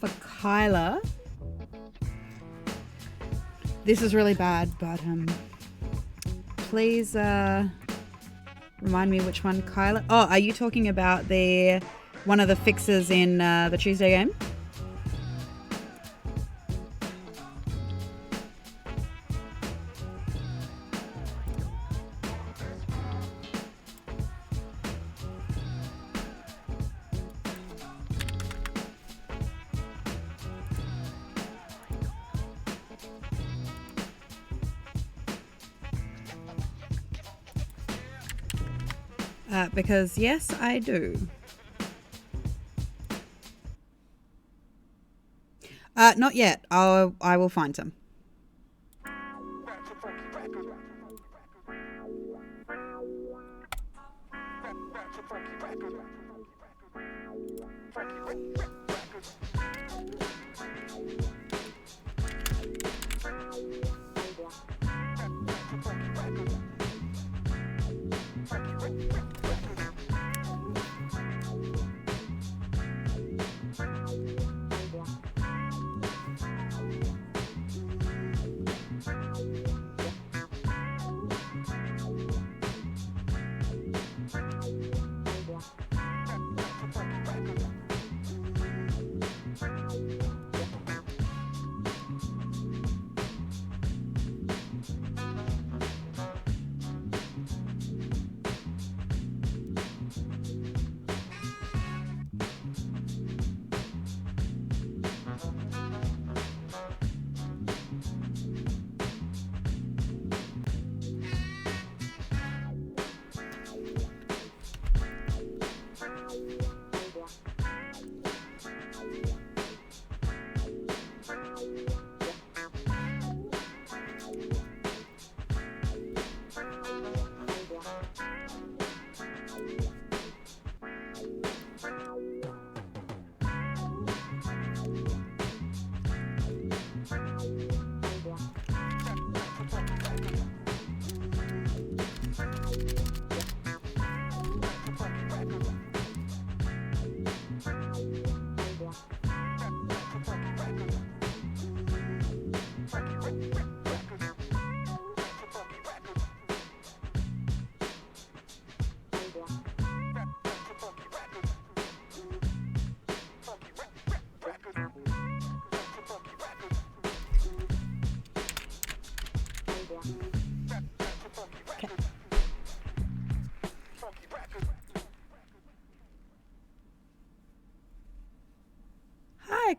For Kyla, this is really bad, but please remind me which one Kyla. Oh, are you talking about the one of the fixes in the Tuesday game? Because yes, I do. Not yet. I will find some.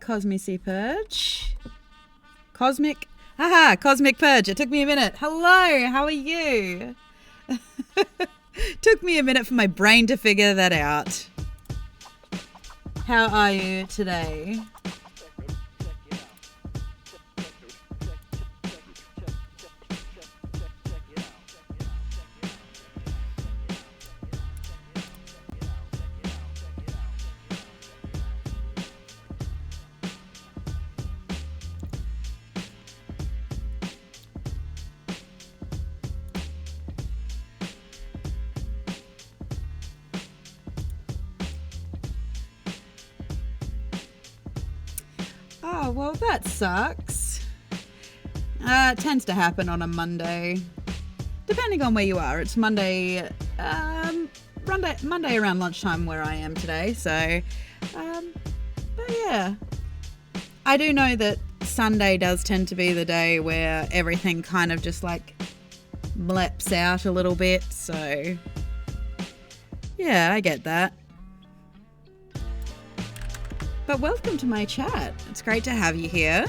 Cosmic Purge. Cosmic Purge. It took me a minute. Hello, how are you? Took me a minute for my brain to figure that out. How are you today? Oh, well, that sucks. It tends to happen on a Monday. Depending on where you are. It's Monday around lunchtime where I am today. So, but yeah. I do know that Sunday does tend to be the day where everything kind of just like bleps out a little bit. So, yeah, I get that. But welcome to my chat. It's great to have you here.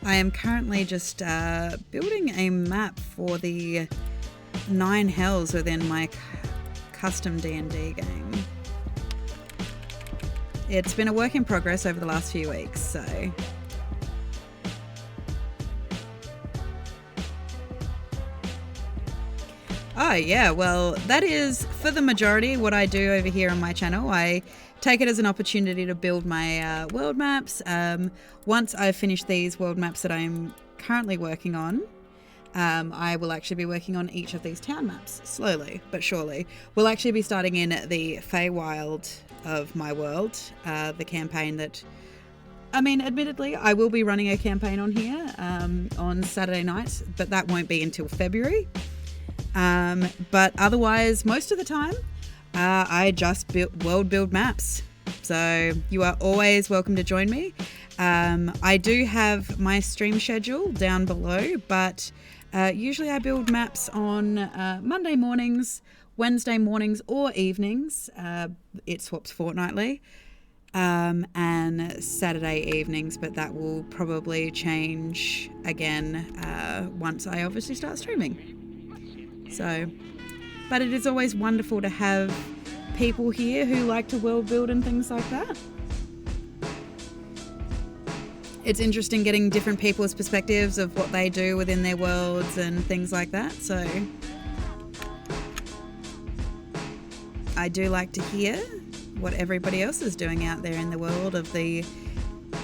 I am currently just building a map for the 9 hells within my custom D&D game. It's been a work in progress over the last few weeks, so... Oh yeah, well that is for the majority what I do over here on my channel. I take it as an opportunity to build my world maps. Once I've finished these world maps that I'm currently working on, I will actually be working on each of these town maps, slowly but surely. We'll actually be starting in the Feywild of my world, the campaign that, I mean, admittedly, I will be running a campaign on here on Saturday nights, but that won't be until February. But otherwise, most of the time, I just world build maps. So you are always welcome to join me. I do have my stream schedule down below, but usually I build maps on Monday mornings, Wednesday mornings or evenings. It swaps fortnightly. And Saturday evenings, but that will probably change again once I obviously start streaming. So, but it is always wonderful to have people here who like to world build and things like that. It's interesting getting different people's perspectives of what they do within their worlds and things like that. So I do like to hear what everybody else is doing out there in the world of the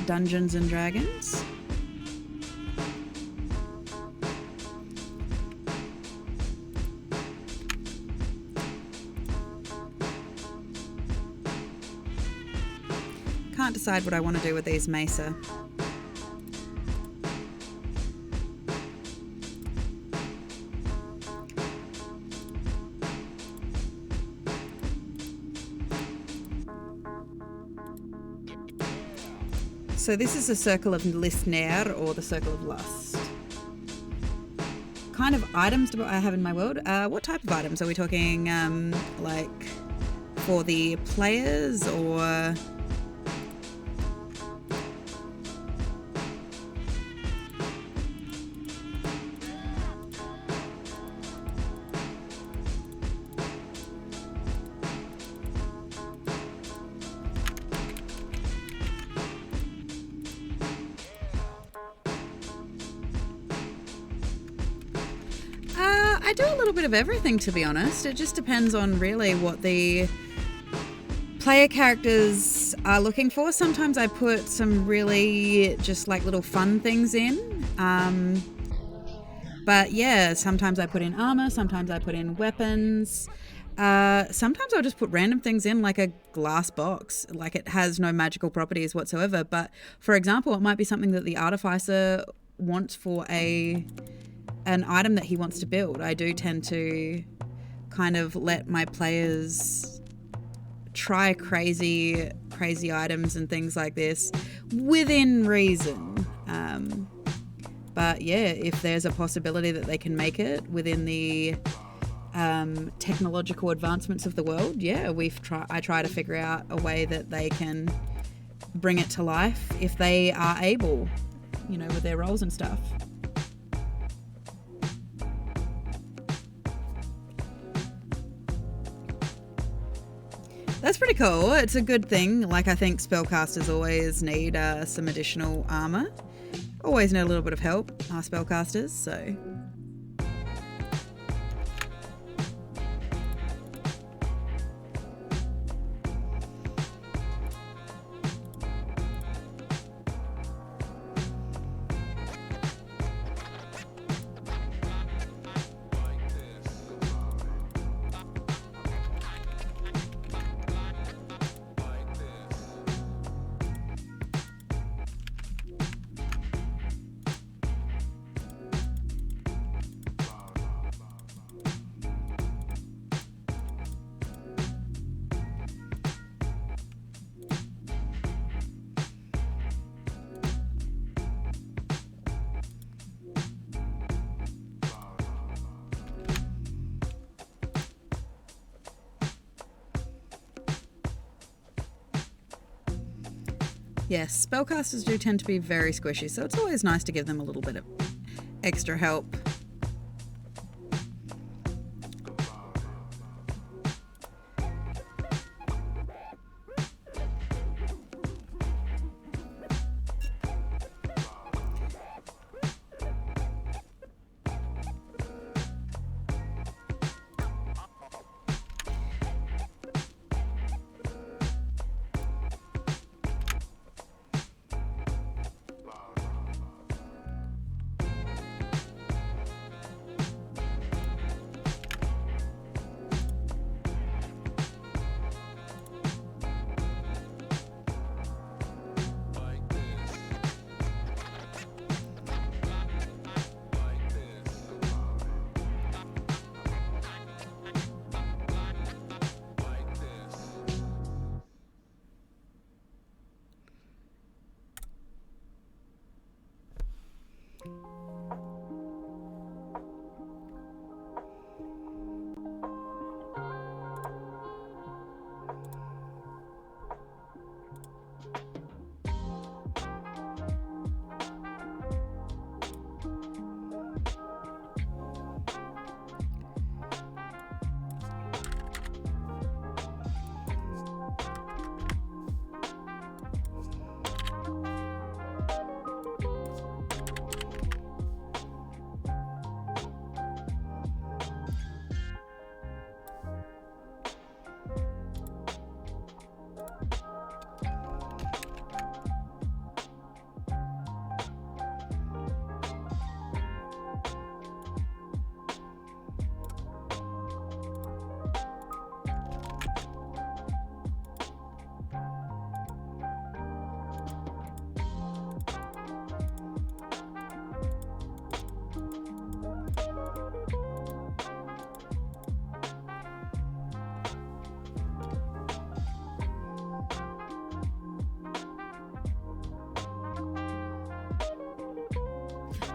Dungeons and Dragons. Can't decide what I want to do with these mesa. So this is the Circle of Listner, or the Circle of Lust. Kind of items do I have in my world? What type of items? Are we talking like for the players, or... I do a little bit of everything, to be honest. It just depends on really what the player characters are looking for. Sometimes I put some really just like little fun things in. But yeah, sometimes I put in armor, sometimes I put in weapons. Sometimes I'll just put random things in, like a glass box. Like it has no magical properties whatsoever. But for example, it might be something that the artificer wants for an item that he wants to build. I do tend to kind of let my players try crazy items and things like this within reason. But yeah, if there's a possibility that they can make it within the technological advancements of the world, yeah, I try to figure out a way that they can bring it to life if they are able, you know, with their roles and stuff. That's pretty cool. It's a good thing. Like, I think spellcasters always need some additional armor. Always need a little bit of help, our spellcasters, so... Yes, spellcasters do tend to be very squishy, so it's always nice to give them a little bit of extra help.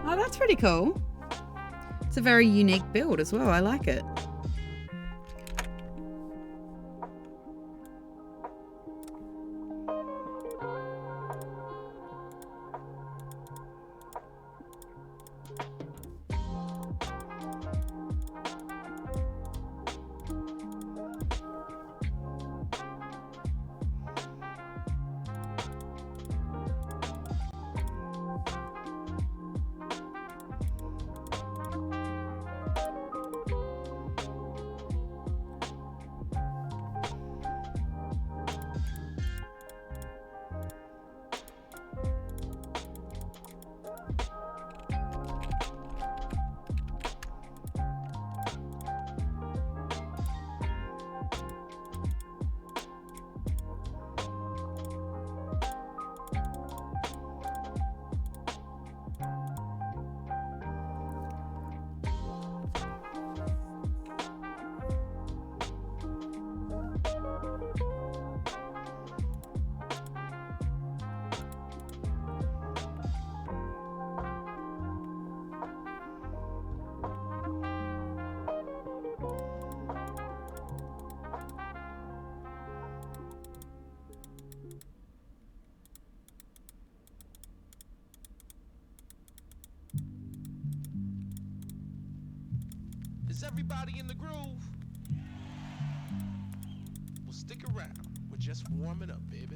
Oh, that's pretty cool. It's a very unique build as well. I like it. Is everybody in the groove? Well, stick around. We're just warming up, baby.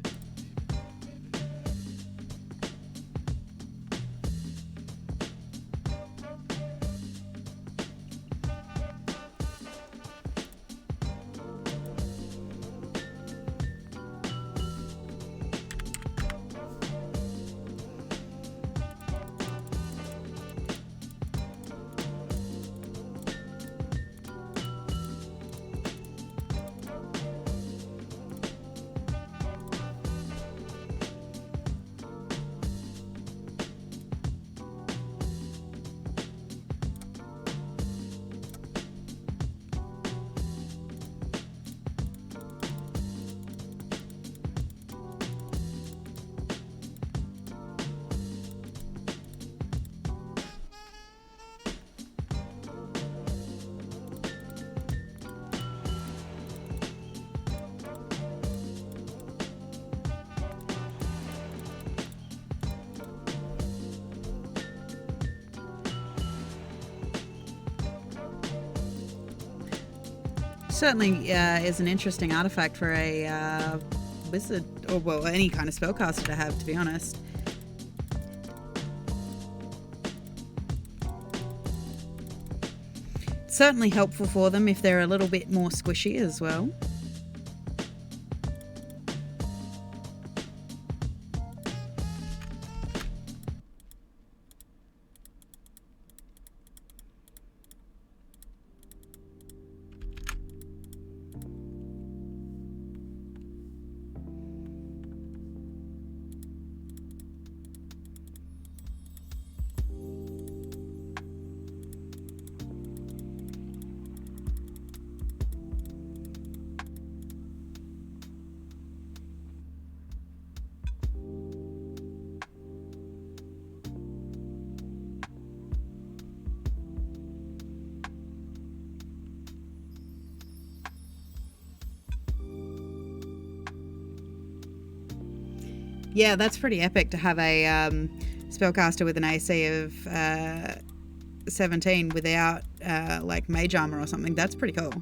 Certainly is an interesting artifact for a wizard, or well, any kind of spellcaster to have, to be honest. Certainly helpful for them if they're a little bit more squishy as well. Yeah, that's pretty epic to have a spellcaster with an AC of 17 without like mage armor or something. That's pretty cool.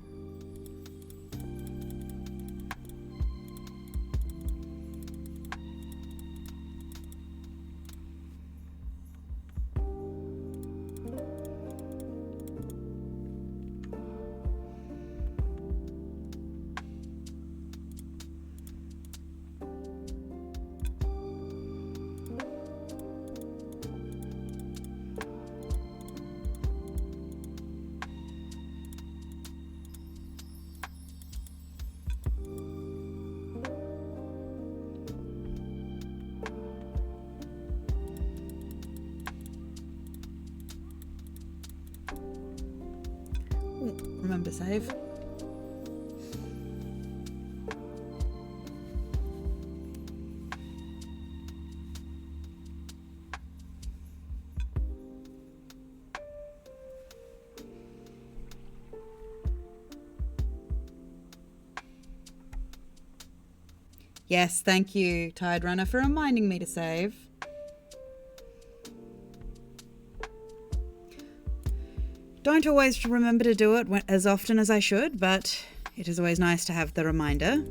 Remember save. Yes, thank you, Tide Runner, for reminding me to save. Don't always remember to do it as often as I should, but it is always nice to have the reminder.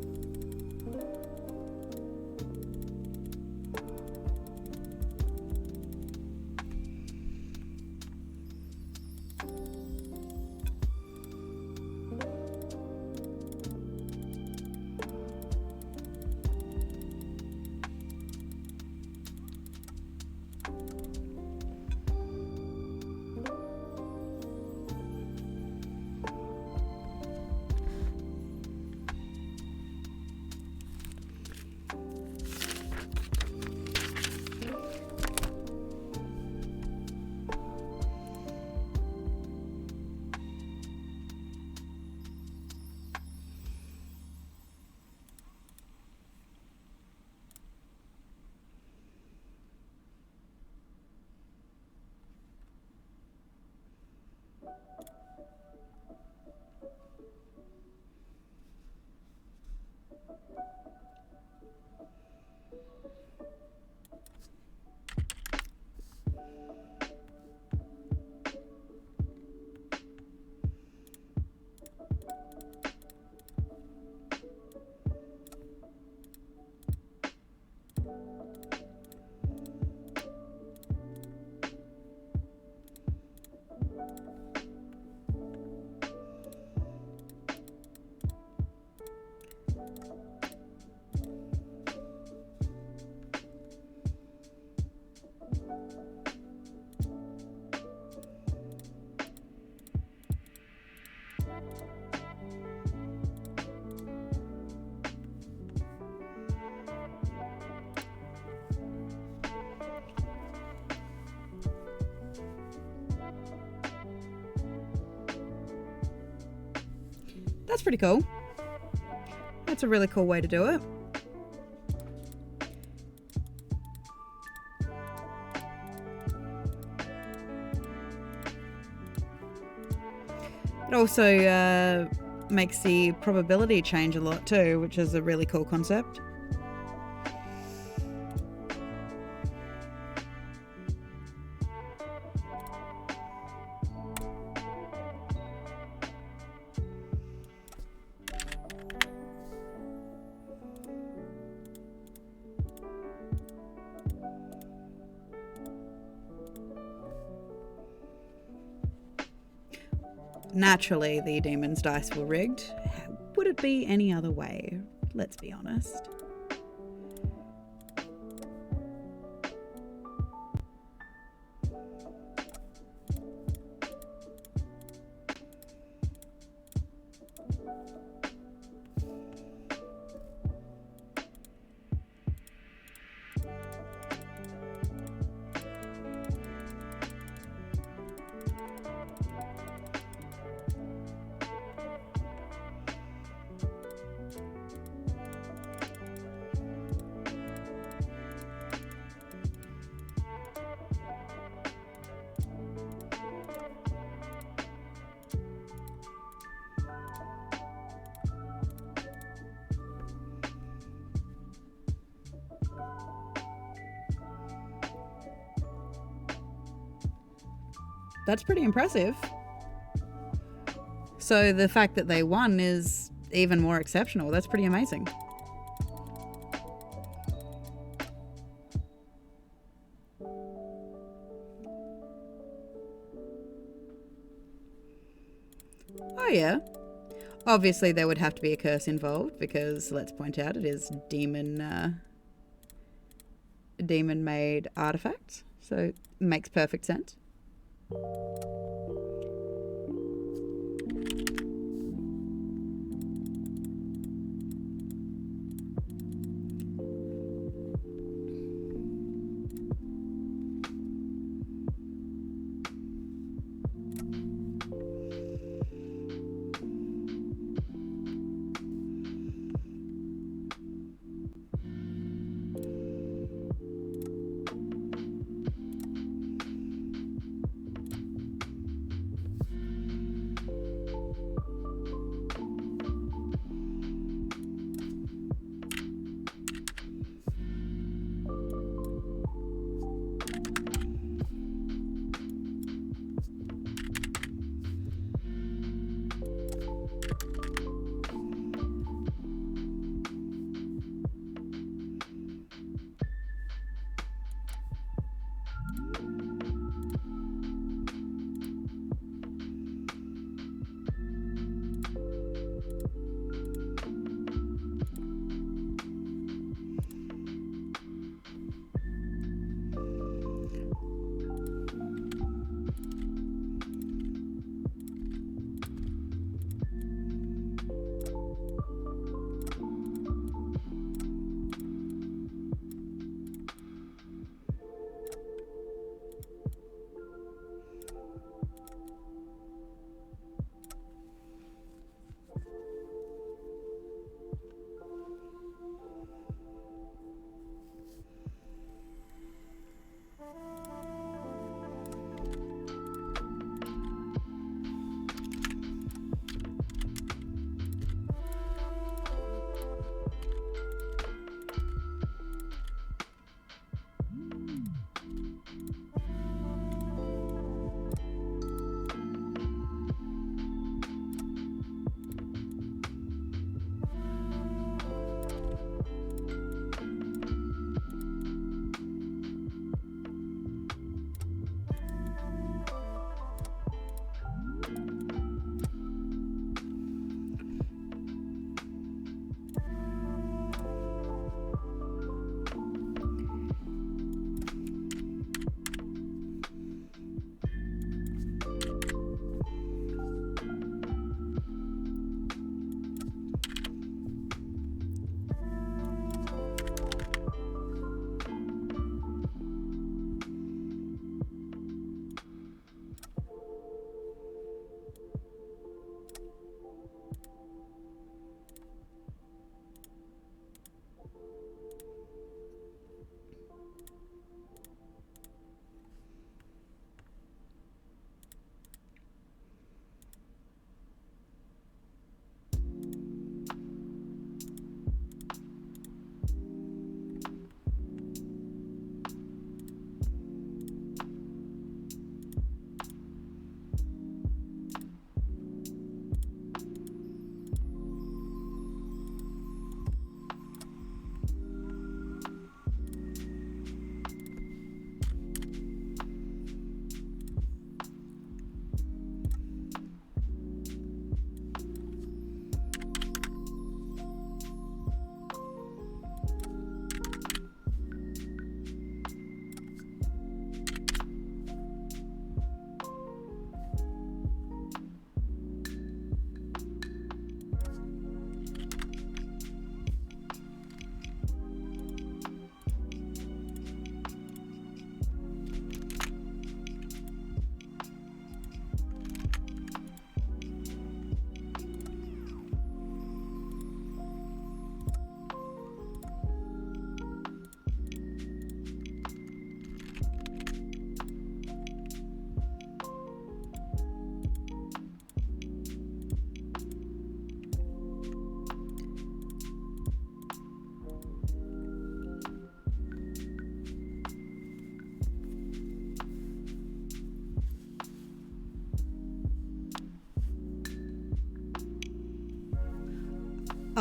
That's pretty cool. That's a really cool way to do it. It also makes the probability change a lot too, which is a really cool concept. Naturally, the demon's dice were rigged. Would it be any other way? Let's be honest. That's pretty impressive. So the fact that they won is even more exceptional. That's pretty amazing. Oh yeah. Obviously there would have to be a curse involved because, let's point out, it is demon-made artifacts. So it makes perfect sense.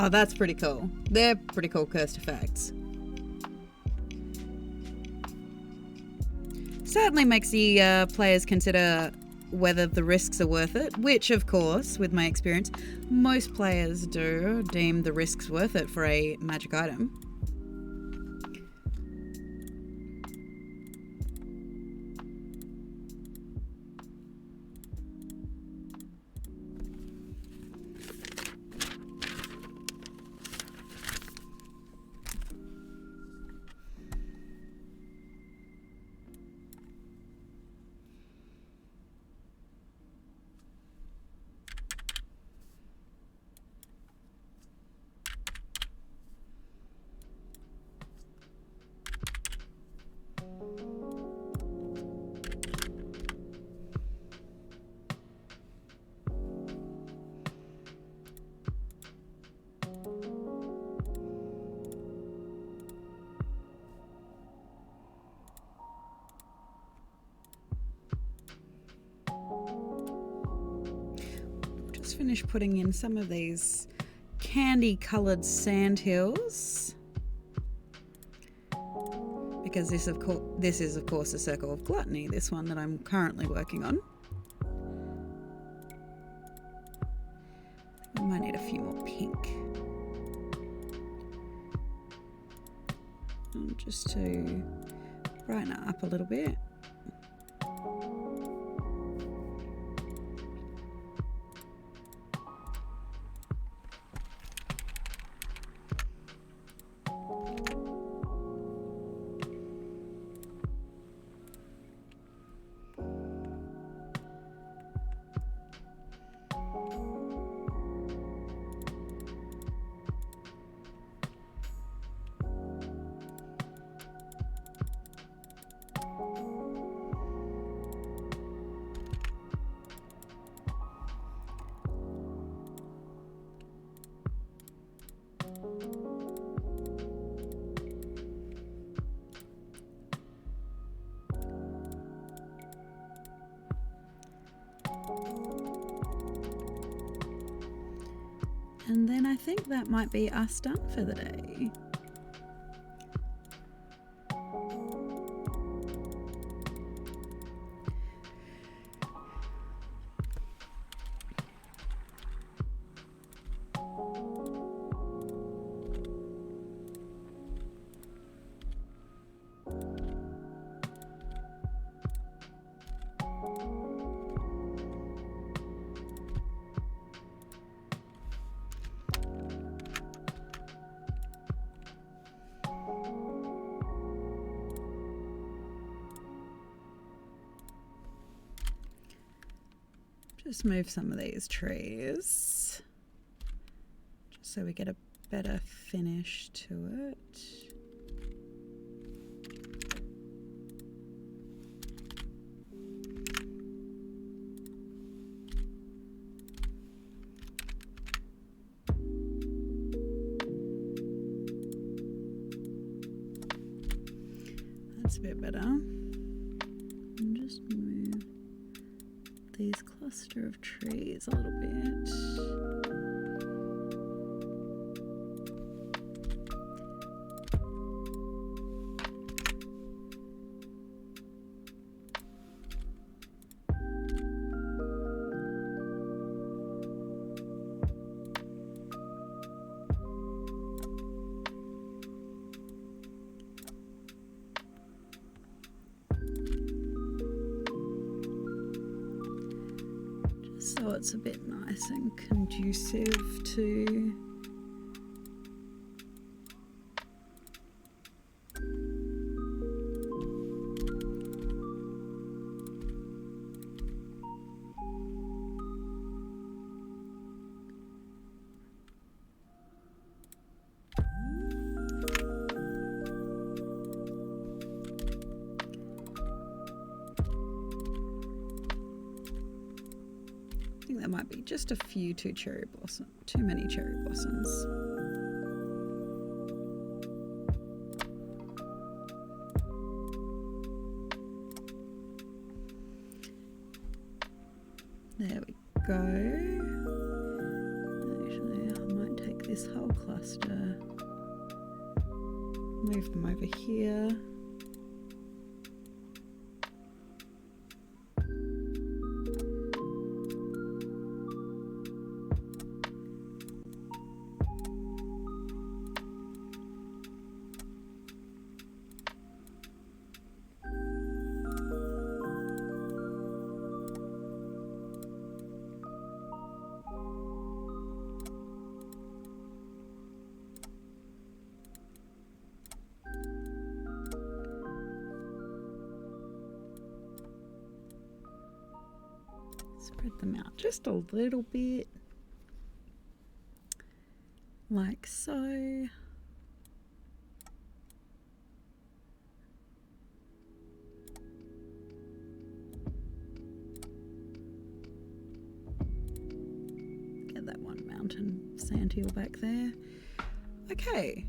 Oh, that's pretty cool. They're pretty cool cursed effects. Certainly makes the players consider whether the risks are worth it, which, of course, with my experience, most players do deem the risks worth it for a magic item. Finish putting in some of these candy coloured sand hills, because this is of course a circle of gluttony, this one that I'm currently working on. I might need a few more pink, just to brighten it up a little bit. And then I think that might be us done for the day. Just move some of these trees, just so we get a better finish to it. That's a bit better. And just move these cluster of trees a little bit. So it's a bit nice and conducive to I think there might be just a few too many cherry blossoms. There we go. Actually, I might take this whole cluster. Move them over here. Spread them out just a little bit, like so. Get that one mountain sandhill back there. Okay,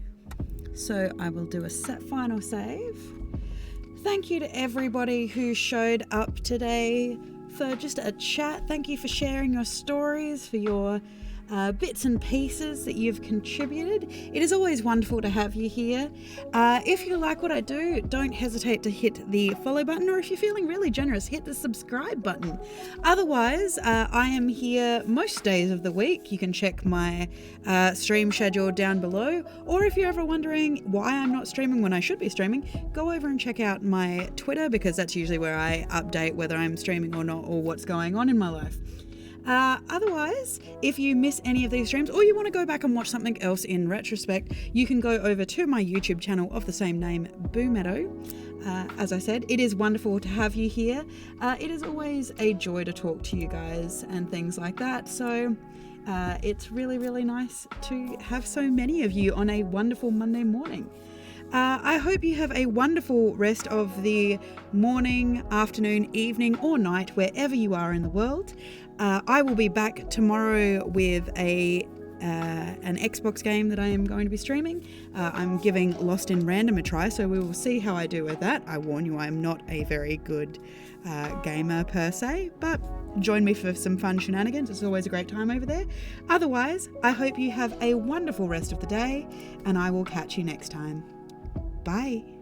so I will do a final save. Thank you to everybody who showed up today for just a chat. Thank you for sharing your stories, for your bits and pieces that you've contributed. It is always wonderful to have you here. If you like what I do, don't hesitate to hit the follow button, or if you're feeling really generous, hit the subscribe button. Otherwise, I am here most days of the week. You can check my stream schedule down below, or if you're ever wondering why I'm not streaming when I should be streaming, go over and check out my Twitter, because that's usually where I update whether I'm streaming or not, or what's going on in my life. Otherwise, if you miss any of these streams, or you want to go back and watch something else in retrospect, you can go over to my YouTube channel of the same name, Boomeadow. As I said, it is wonderful to have you here. It is always a joy to talk to you guys and things like that. So it's really, really nice to have so many of you on a wonderful Monday morning. I hope you have a wonderful rest of the morning, afternoon, evening, or night, wherever you are in the world. I will be back tomorrow with an Xbox game that I am going to be streaming. I'm giving Lost in Random a try, so we will see how I do with that. I warn you, I'm not a very good gamer per se, but join me for some fun shenanigans. It's always a great time over there. Otherwise, I hope you have a wonderful rest of the day, and I will catch you next time. Bye.